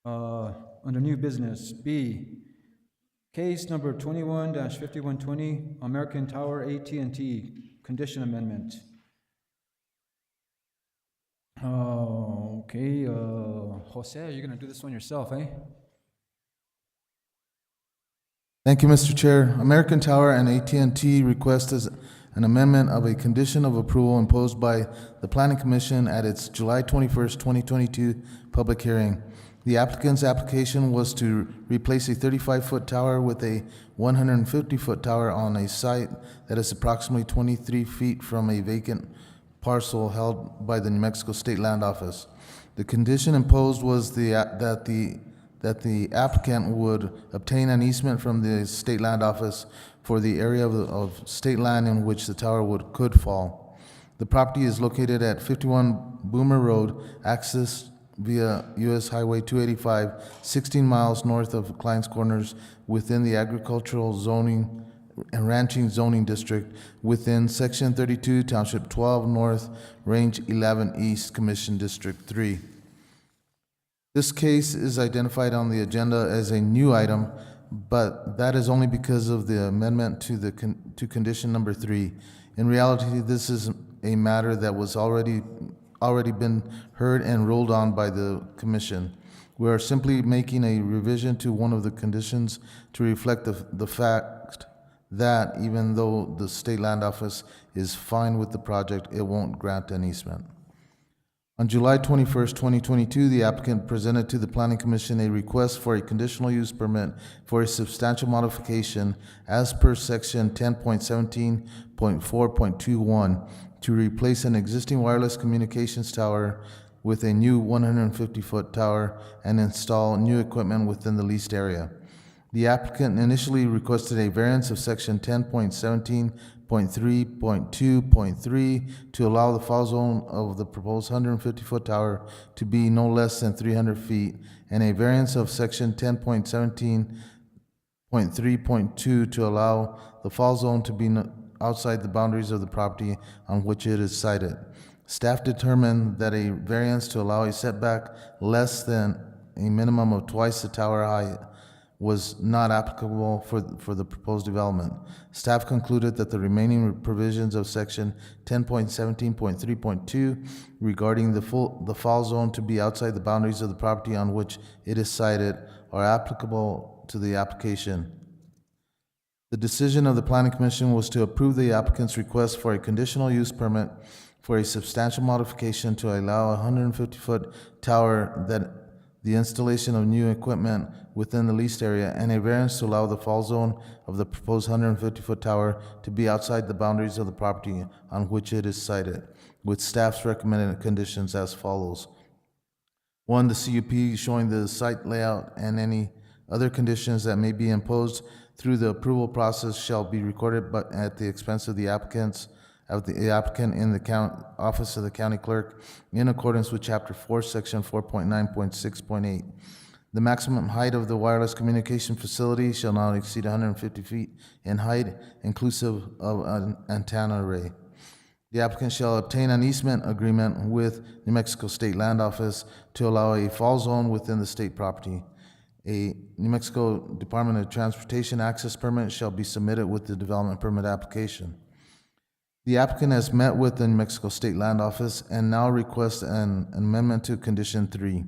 Under new business, B, case number 21-5120, American Tower AT&T condition amendment. Okay, Jose, you're gonna do this one yourself, eh? Thank you, Mr. Chair. American Tower and AT&T request is an amendment of a condition of approval imposed by the Planning Commission at its July 21st, 2022 public hearing. The applicant's application was to replace a 35-foot tower with a 150-foot tower on a site that is approximately 23 feet from a vacant parcel held by the New Mexico State Land Office. The condition imposed was that the applicant would obtain an easement from the State Land Office for the area of state land in which the tower could fall. The property is located at 51 Boomer Road, access via U.S. Highway 285, 16 miles north of Clines Corners, within the agricultural zoning and ranching zoning district, within Section 32, Township 12 North, Range 11 East, Commission District 3. This case is identified on the agenda as a new item, but that is only because of the amendment to condition number 3. In reality, this is a matter that was already been heard and ruled on by the commission. We are simply making a revision to one of the conditions to reflect the fact that even though the State Land Office is fine with the project, it won't grant an easement. On July 21st, 2022, the applicant presented to the Planning Commission a request for a conditional use permit for a substantial modification as per section 10.17.4.21 to replace an existing wireless communications tower with a new 150-foot tower and install new equipment within the leased area. The applicant initially requested a variance of section 10.17.3.2.3 to allow the fall zone of the proposed 150-foot tower to be no less than 300 feet, and a variance of section 10.17.3.2 to allow the fall zone to be outside the boundaries of the property on which it is sited. Staff determined that a variance to allow a setback less than a minimum of twice the tower height was not applicable for the proposed development. Staff concluded that the remaining provisions of section 10.17.3.2 regarding the fall zone to be outside the boundaries of the property on which it is sited are applicable to the application. The decision of the Planning Commission was to approve the applicant's request for a conditional use permit for a substantial modification to allow a 150-foot tower, that the installation of new equipment within the leased area, and a variance to allow the fall zone of the proposed 150-foot tower to be outside the boundaries of the property on which it is sited, with staff's recommended conditions as follows. 1, the CUP showing the site layout and any other conditions that may be imposed through the approval process shall be recorded but at the expense of the applicant in the office of the county clerk in accordance with chapter 4, section 4.9.6.8. The maximum height of the wireless communication facility shall not exceed 150 feet in height, inclusive of an antenna array. The applicant shall obtain an easement agreement with New Mexico State Land Office to allow a fall zone within the state property. A New Mexico Department of Transportation access permit shall be submitted with the development permit application. The applicant has met with the New Mexico State Land Office and now requests an amendment to condition 3.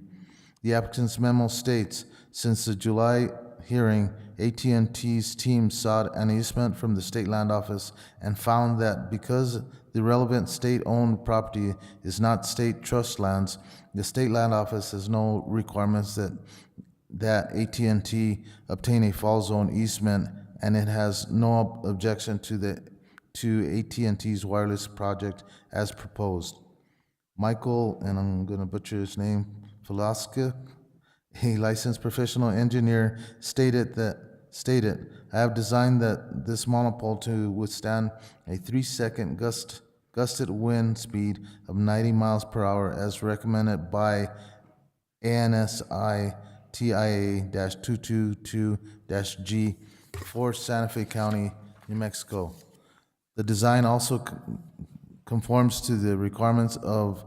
The applicant's memo states, since the July hearing, AT&T's team sought an easement from the State Land Office and found that because the relevant state-owned property is not state trust lands, the State Land Office has no requirements that AT&T obtain a fall zone easement, and it has no objection to AT&T's wireless project as proposed. Michael, and I'm going to butcher his name, Velasquez, a licensed professional engineer, stated, I have designed this monopole to withstand a 3-second gusted wind speed of 90 miles per hour as recommended by ANSI TIA-222-G for Santa Fe County, New Mexico. The design also conforms to the requirements of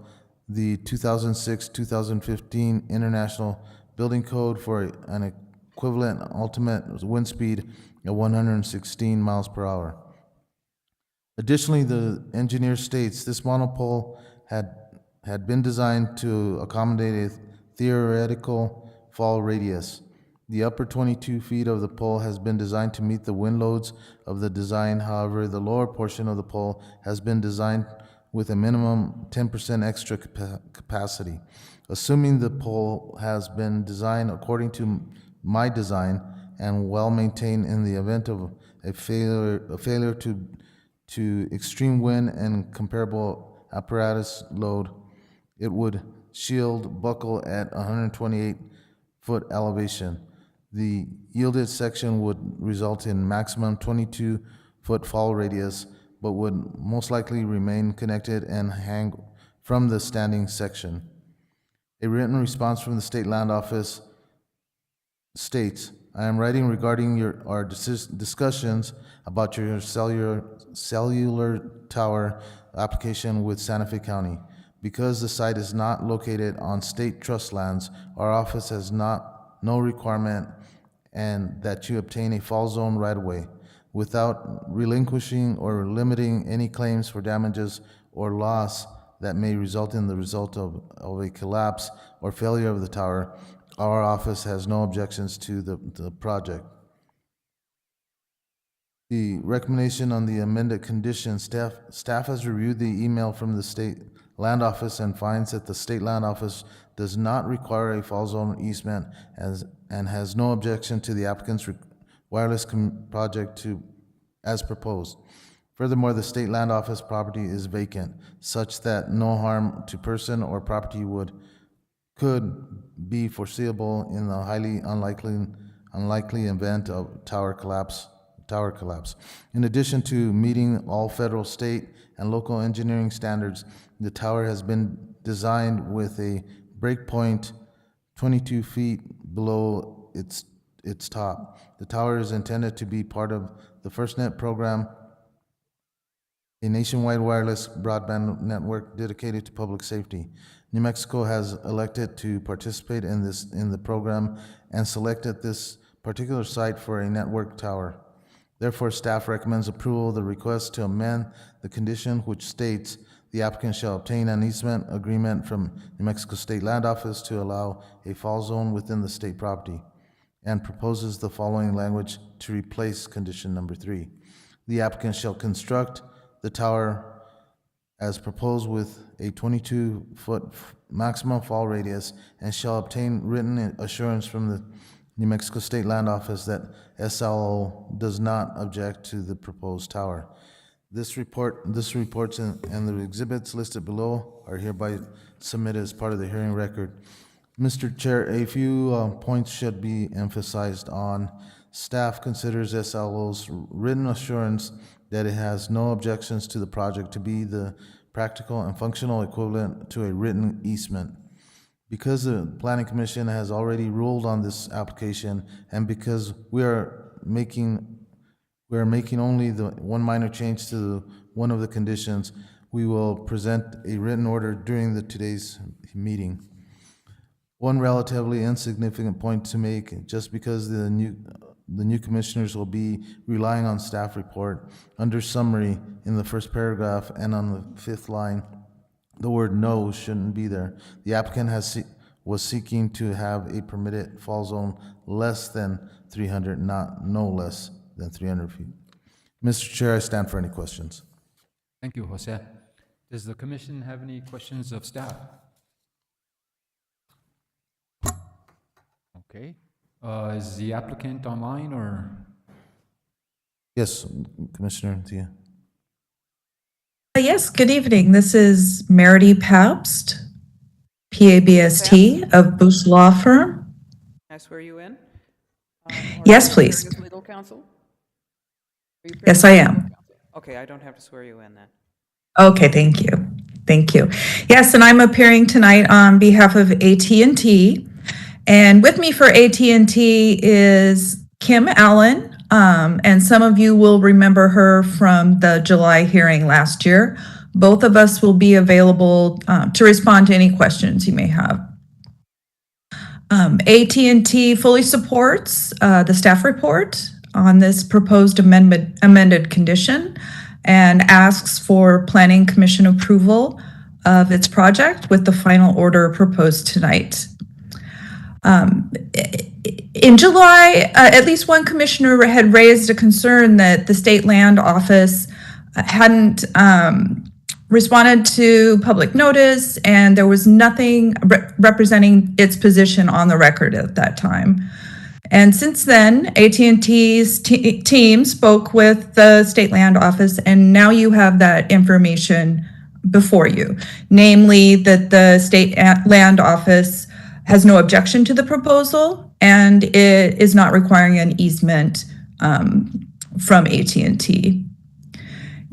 the 2006-2015 International Building Code for an equivalent ultimate wind speed of 116 miles per hour. Additionally, the engineer states this monopole had been designed to accommodate a theoretical fall radius. The upper 22 feet of the pole has been designed to meet the wind loads of the design. However, the lower portion of the pole has been designed with a minimum 10% extra capacity. Assuming the pole has been designed according to my design and well maintained, in the event of a failure to extreme wind and comparable apparatus load, it would shield buckle at 128-foot elevation. The yielded section would result in maximum 22-foot fall radius, but would most likely remain connected and hang from the standing section. A written response from the State Land Office states, I am writing regarding our discussions about your cellular tower application with Santa Fe County. Because the site is not located on state trust lands, our office has no requirement and that you obtain a fall zone right away without relinquishing or limiting any claims for damages or loss that may result in the result of a collapse or failure of the tower. Our office has no objections to the project. The recommendation on the amended condition, staff has reviewed the email from the State Land Office and finds that the State Land Office does not require a fall zone easement and has no objection to the applicant's wireless project as proposed. Furthermore, the State Land Office property is vacant, such that no harm to person or property could be foreseeable in the highly unlikely event of tower collapse. In addition to meeting all federal, state, and local engineering standards, the tower has been designed with a breakpoint 22 feet below its top. The tower is intended to be part of the FirstNet program, a nationwide wireless broadband network dedicated to public safety. New Mexico has elected to participate in the program and selected this particular site for a network tower. Therefore, staff recommends approval of the request to amend the condition which states the applicant shall obtain an easement agreement from New Mexico State Land Office to allow a fall zone within the state property, and proposes the following language to replace condition number 3. The applicant shall construct the tower as proposed with a 22-foot maximum fall radius and shall obtain written assurance from the New Mexico State Land Office that SLO does not object to the proposed tower. This reports and the exhibits listed below are hereby submitted as part of the hearing record. Mr. Chair, a few points should be emphasized on. Staff considers SLO's written assurance that it has no objections to the project to be the practical and functional equivalent to a written easement. Because the Planning Commission has already ruled on this application, and because we are making only the one minor change to one of the conditions, we will present a written order during today's meeting. One relatively insignificant point to make, just because the new commissioners will be relying on staff report, under summary in the first paragraph and on the 5th line, the word no shouldn't be there. The applicant was seeking to have a permitted fall zone less than 300, no less than 300 feet. Mr. Chair, I stand for any questions. Thank you, Jose. Does the commission have any questions of staff? Okay. Is the applicant online or? Yes, Commissioner Tia. Yes, good evening. This is Meredy Pabst, PABST of Booth Law Firm. Can I swear you in? Yes, please. As legal counsel? Are you Yes, I am. Okay, I don't have to swear you in then. Okay, thank you. Thank you. Yes, and I'm appearing tonight on behalf of AT&T. And with me for AT&T is Kim Allen, and some of you will remember her from the July hearing last year. Both of us will be available to respond to any questions you may have. AT&T fully supports the staff report on this proposed amended condition and asks for Planning Commission approval of its project with the final order proposed tonight. In July, at least one commissioner had raised a concern that the State Land Office hadn't responded to public notice, and there was nothing representing its position on the record at that time. And since then, AT&T's team spoke with the State Land Office, and now you have that information before you, namely that the State Land Office has no objection to the proposal, and it is not requiring an easement from AT&T.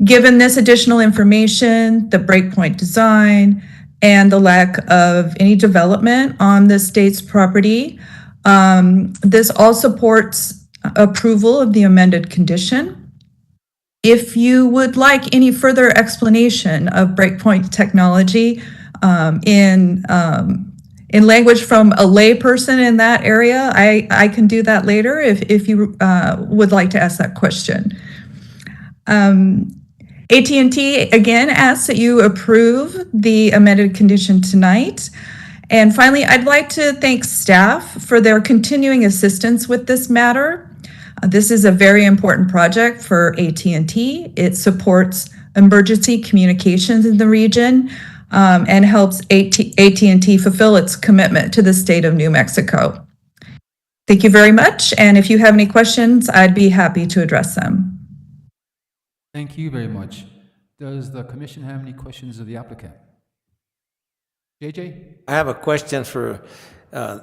Given this additional information, the breakpoint design, and the lack of any development on the state's property, this all supports approval of the amended condition. If you would like any further explanation of breakpoint technology, in language from a layperson in that area, I can do that later if you would like to ask that question. AT&T again asks that you approve the amended condition tonight. And finally, I'd like to thank staff for their continuing assistance with this matter. This is a very important project for AT&T. It supports emergency communications in the region and helps AT&T fulfill its commitment to the state of New Mexico. Thank you very much. And if you have any questions, I'd be happy to address them. Thank you very much. Does the commission have any questions of the applicant? JJ? I have a question for the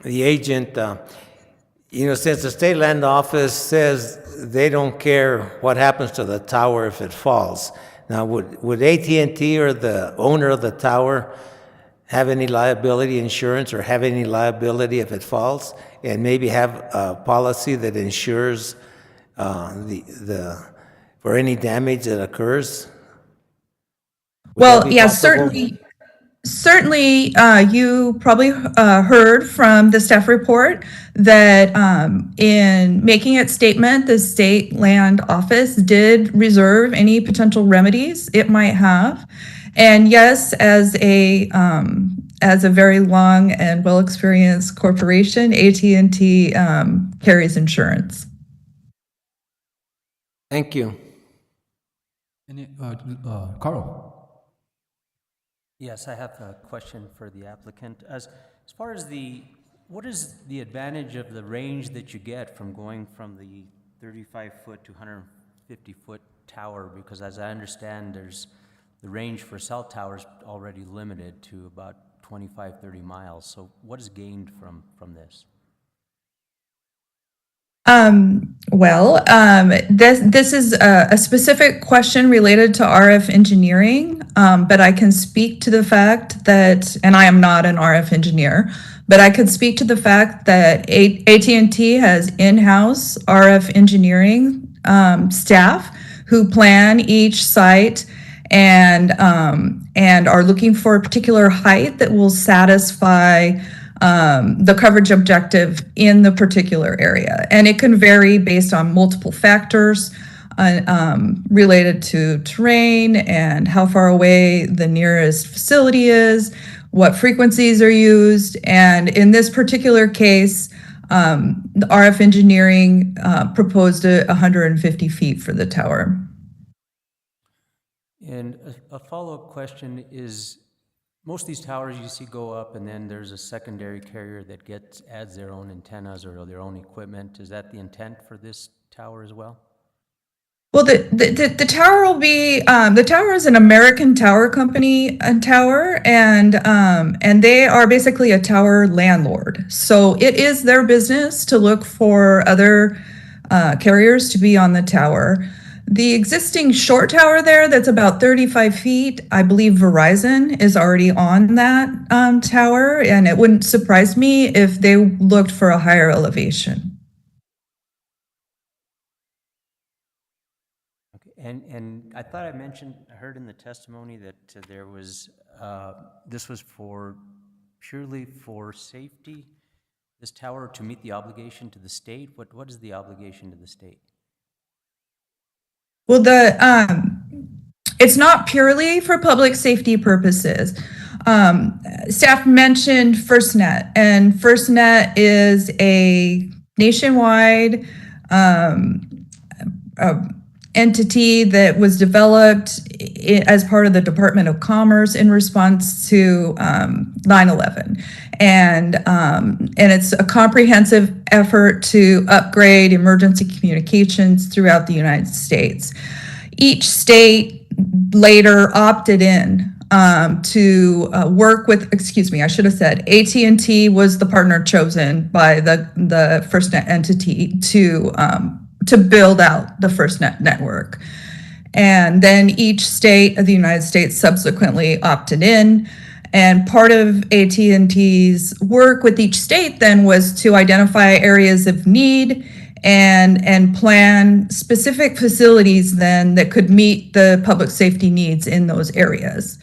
agent. Since the state land office says they don't care what happens to the tower if it falls, now would AT&T or the owner of the tower have any liability insurance or have any liability if it falls, and maybe have a policy that insures for any damage that occurs? Well, yes, certainly. Certainly, you probably heard from the staff report that in making its statement, the state land office did reserve any potential remedies it might have. And yes, as a very long and well-experienced corporation, AT&T carries insurance. Thank you. Any, Carl? Yes, I have a question for the applicant. As far as what is the advantage of the range that you get from going from the 35-foot to 150-foot tower? Because as I understand, the range for cell towers already limited to about 25, 30 miles. So what is gained from this? This is a specific question related to RF engineering, but I can speak to the fact that, and I am not an RF engineer, but I could speak to the fact that AT&T has in-house RF engineering staff who plan each site and are looking for a particular height that will satisfy the coverage objective in the particular area. And it can vary based on multiple factors related to terrain and how far away the nearest facility is, what frequencies are used. And in this particular case, the RF engineering proposed 150 feet for the tower. And a follow-up question is, most of these towers you see go up and then there's a secondary carrier that adds their own antennas or their own equipment. Is that the intent for this tower as well? Well, the tower will be, the tower is an American tower company tower, and they are basically a tower landlord. So it is their business to look for other carriers to be on the tower. The existing short tower there that's about 35 feet, I believe Verizon is already on that tower, and it wouldn't surprise me if they looked for a higher elevation. Okay. And I thought I heard in the testimony that there was, this was purely for safety, this tower, to meet the obligation to the state. What is the obligation to the state? Well, it's not purely for public safety purposes. Staff mentioned FirstNet, and FirstNet is a nationwide entity that was developed as part of the Department of Commerce in response to 9/11. And it's a comprehensive effort to upgrade emergency communications throughout the United States. Each state later opted in to work with, I should have said, AT&T was the partner chosen by the FirstNet entity to build out the FirstNet network. And then each state of the United States subsequently opted in. And part of AT&T's work with each state then was to identify areas of need and plan specific facilities then that could meet the public safety needs in those areas.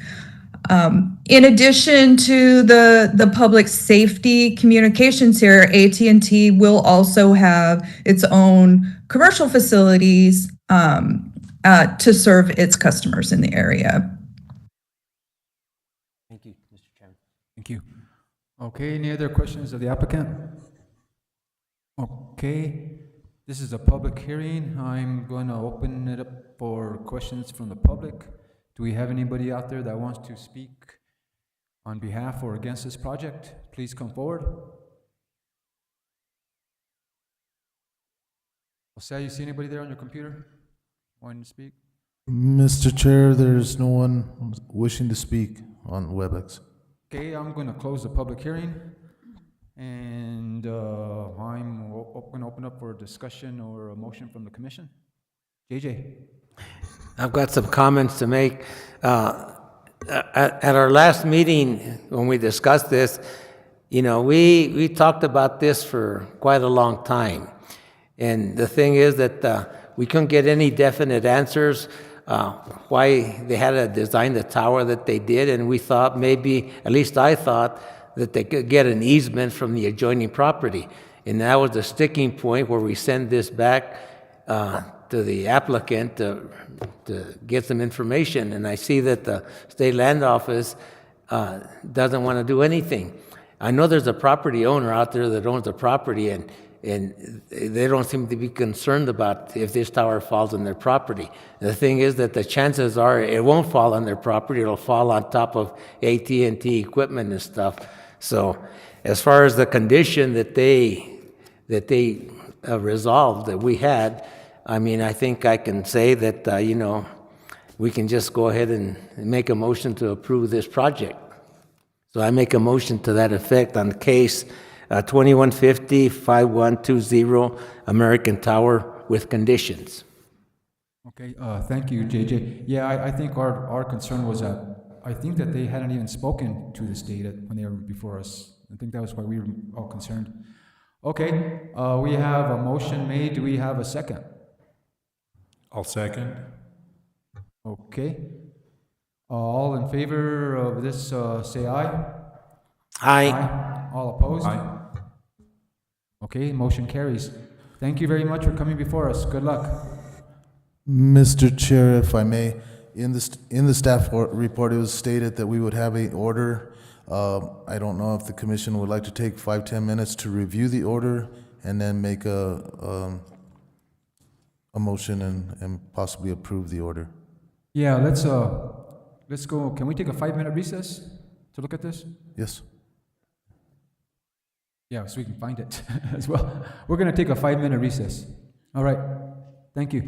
In addition to the public safety communications here, AT&T will also have its own commercial facilities to serve its customers in the area. Thank you, Mr. Chairman. Thank you. Okay, any other questions of the applicant? Okay, this is a public hearing. I'm going to open it up for questions from the public. Do we have anybody out there that wants to speak on behalf or against this project? Please come forward. Jose, you see anybody there on your computer wanting to speak? Mr. Chair, there's no one wishing to speak on WebEx. Okay, I'm going to close the public hearing, and I'm going to open up for a discussion or a motion from the commission. JJ. I've got some comments to make. At our last meeting, when we discussed this, you know, we talked about this for quite a long time. And the thing is that we couldn't get any definite answers why they had to design the tower that they did. And we thought maybe, at least I thought, that they could get an easement from the adjoining property. And that was the sticking point where we send this back to the applicant to get some information. And I see that the state land office doesn't want to do anything. I know there's a property owner out there that owns the property, and they don't seem to be concerned about if this tower falls on their property. The thing is that the chances are it won't fall on their property. It'll fall on top of AT&T equipment and stuff. So as far as the condition that they resolved that we had, I mean, I think I can say that, you know, we can just go ahead and make a motion to approve this project. So I make a motion to that effect on case 2150-5120 American Tower with conditions. Okay, thank you, JJ. Yeah, I think our concern was that I think that they hadn't even spoken to the state when they were before us. I think that was why we were all concerned. Okay, we have a motion made. Do we have a second? I'll second. Okay. All in favor of this, say aye. Aye. All opposed? Aye. Okay, motion carries. Thank you very much for coming before us. Good luck. Mr. Chair, if I may, in the staff report, it was stated that we would have an order. I don't know if the commission would like to take 5-10 minutes to review the order and then make a motion and possibly approve the order. Yeah, let's go. Can we take a 5-minute recess to look at this? Yes. Yeah, so we can find it as well. We're going to take a 5-minute recess. All right. Thank you.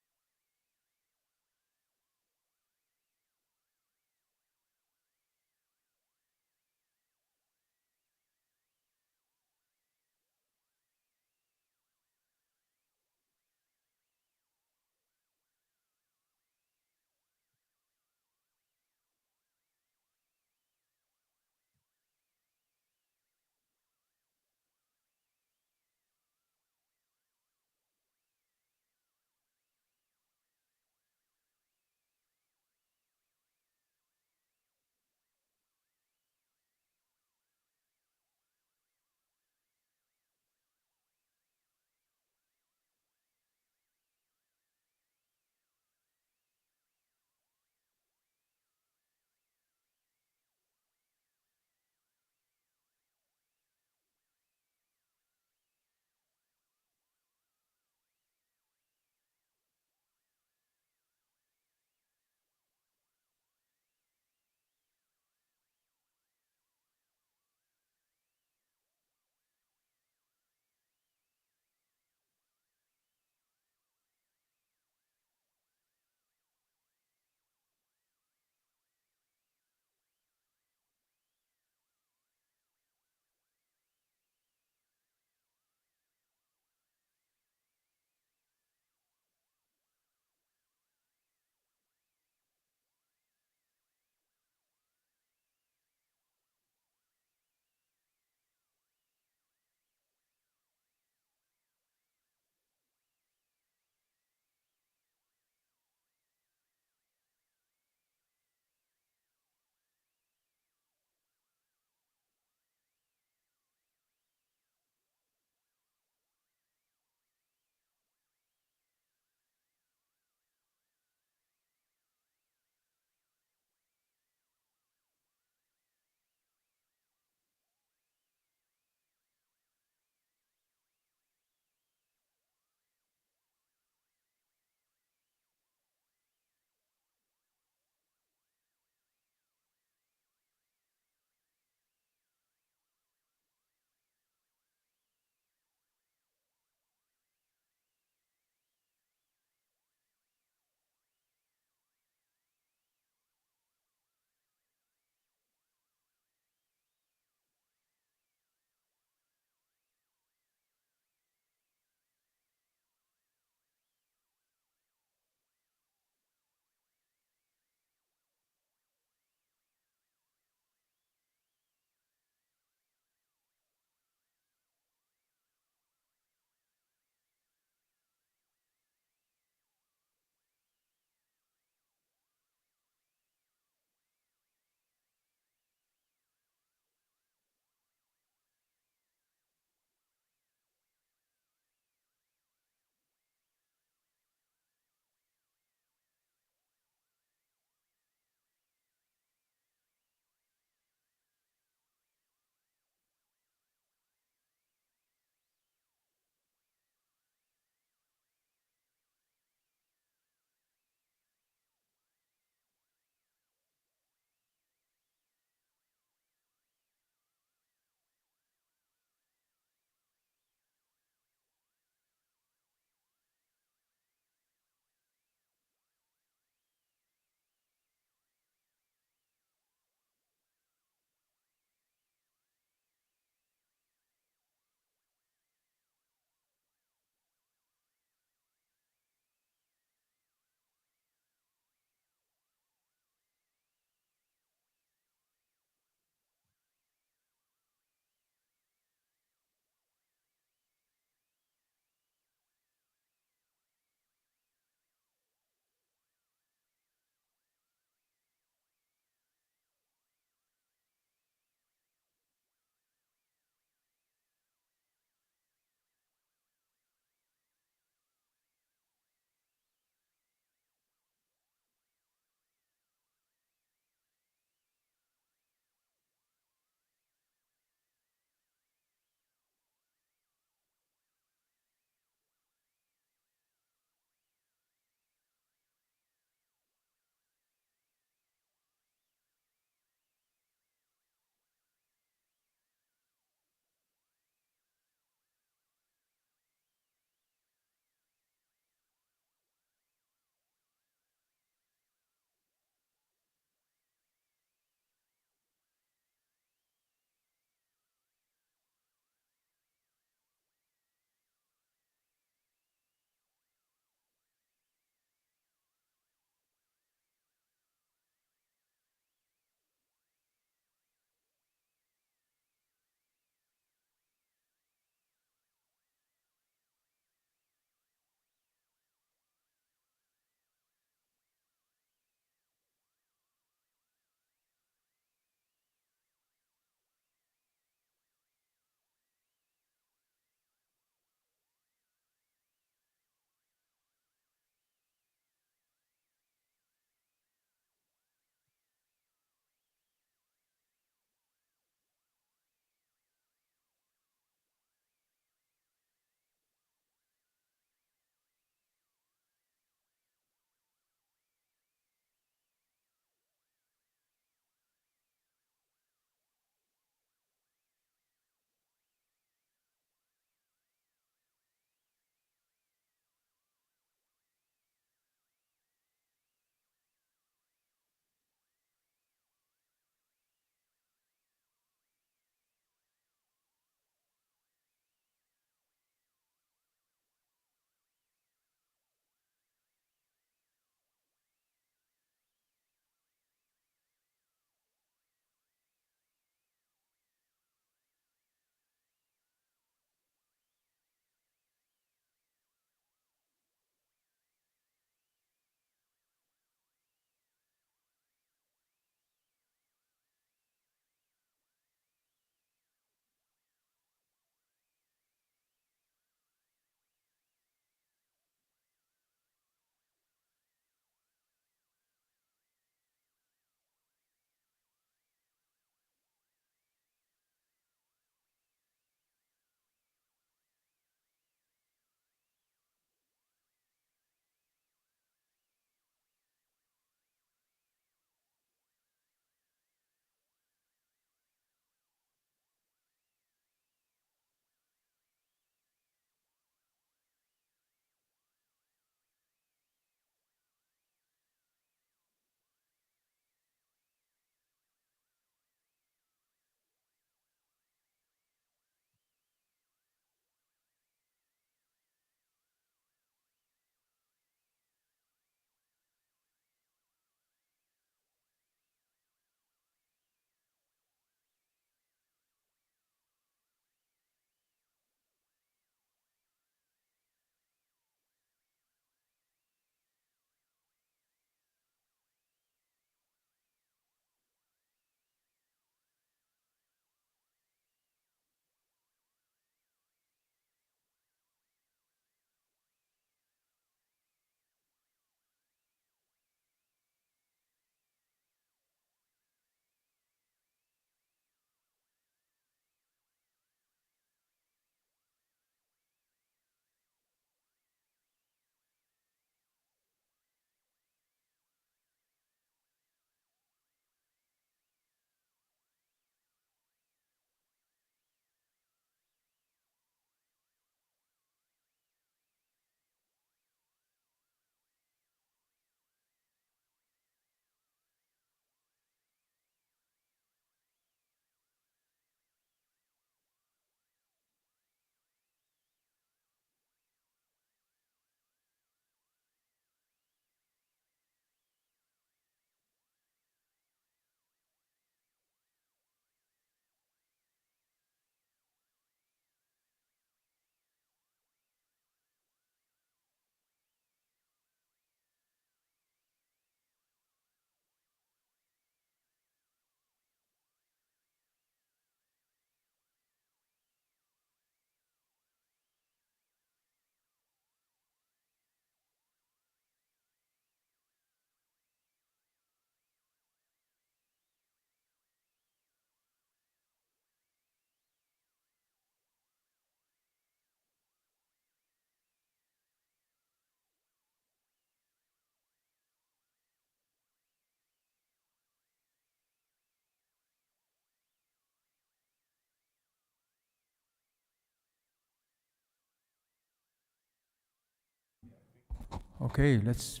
Okay, let's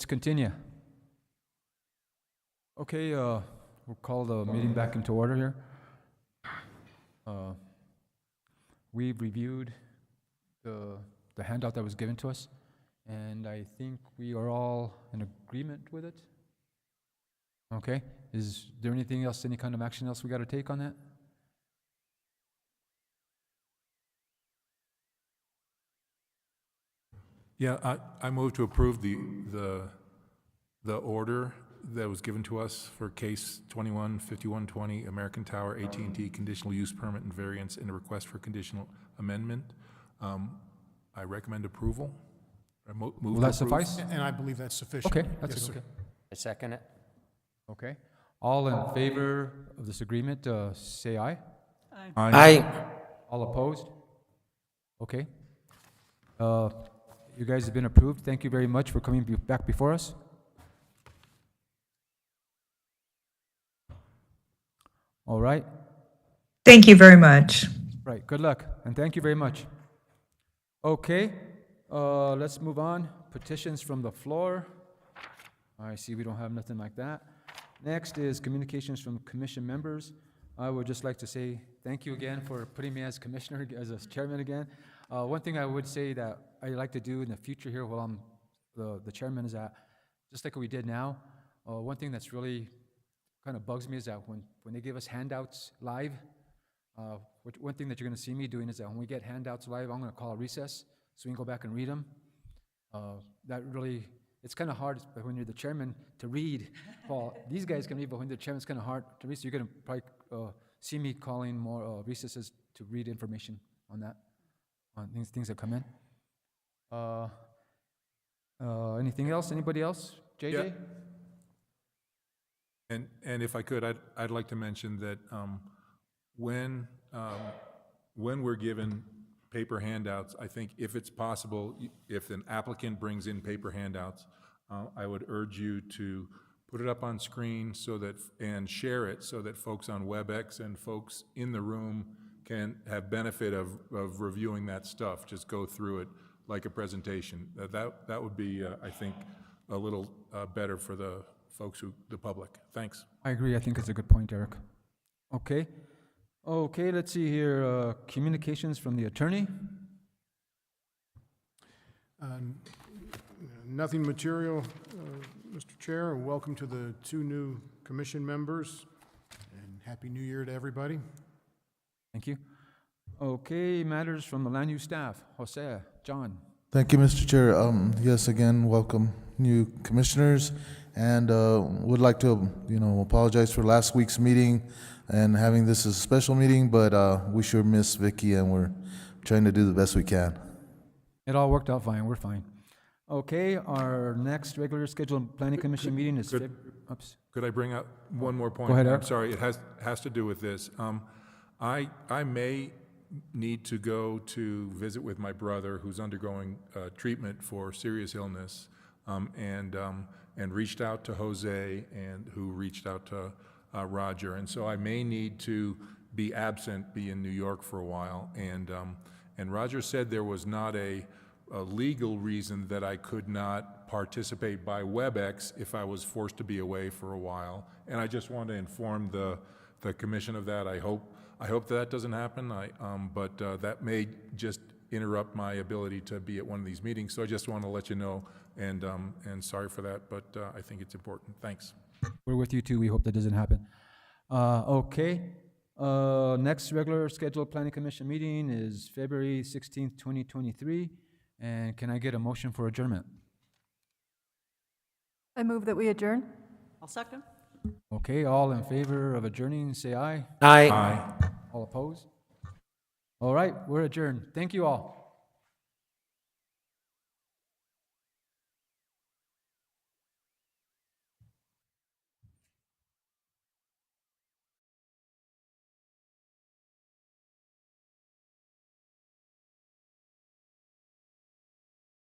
continue. Okay, we'll call the meeting back into order here. We've reviewed the handout that was given to us, and I think we are all in agreement with it. Okay, is there anything else, any kind of action else we got to take on that? Yeah, I move to approve the order that was given to us for case 215120 American Tower AT&T conditional use permit and variance and a request for conditional amendment. I recommend approval. Move Will to that approve. suffice? And I believe that's sufficient. Okay, that's Yes, okay. sir. I second it. Okay. All in favor of this agreement, say aye. Aye. All opposed? Okay. You guys have been approved. Thank you very much for coming back before us. All right. Thank you very much. Right. Good luck, and thank you very much. Okay. Let's move on. Petitions from the floor. I see we don't have nothing like that. Next is communications from commission members. I would just like to say thank you again for putting me as commissioner, as a chairman again. One thing I would say that I like to do in the future here while I'm the chairman is that, just like we did now, one thing that's really kind of bugs me is that when they give us handouts live, one thing that you're going to see me doing is that when we get handouts live, I'm going to call a recess so we can go back and read them. That really, it's kind of hard when you're the chairman to read. Well, these guys can read, but when you're the chairman, it's kind of hard to read. So you're going to probably see me calling more recesses to read information on that, on things that come in. Anything else? Anybody else? JJ? Yeah. And if I could, I'd like to mention that when we're given paper handouts, I think if it's possible, if an applicant brings in paper handouts, I would urge you to put it up on screen and share it so that folks on WebEx and folks in the room can have benefit of reviewing that stuff. Just go through it like a presentation. That would be, I think, a little better for the folks the public. Thanks. I agree. I think it's a good point, Eric. Okay. Okay, let's see here. Communications from the attorney. Nothing material, Mr. Chair, and welcome to the two new commission members, and Happy New Year to everybody. Thank you. Okay, matters from the land use staff. Jose, John. Thank you, Mr. Chair. Yes, again, welcome new commissioners, and would like to, apologize for last week's meeting and having this as a special meeting, but we sure miss Vicky, and we're trying to do the best we can. It all worked out fine. We're fine. Okay, our next regular scheduled planning commission meeting is Could I bring up one more point? Go ahead, Eric. I'm sorry, it has to do with this. I may need to go to visit with my brother who's undergoing treatment for serious illness, and reached out to Jose, and who reached out to Roger, and so I may need to be absent, be in New York for a while, and Roger said there was not a legal reason that I could not participate by WebEx if I was forced to be away for a while, and I just want to inform the commission of that. I hope that doesn't happen, but that may just interrupt my ability to be at one of these meetings, so I just want to let you know, and sorry for that, but I think it's important. Thanks. We're with you too. We hope that doesn't happen. Okay. Next regular scheduled planning commission meeting is February 16th, 2023. And can I get a motion for adjournment? I move that we adjourn. I'll second. Okay, all in favor of adjourning, say aye. Aye. Aye. All opposed? All right, we're adjourned. Thank you all.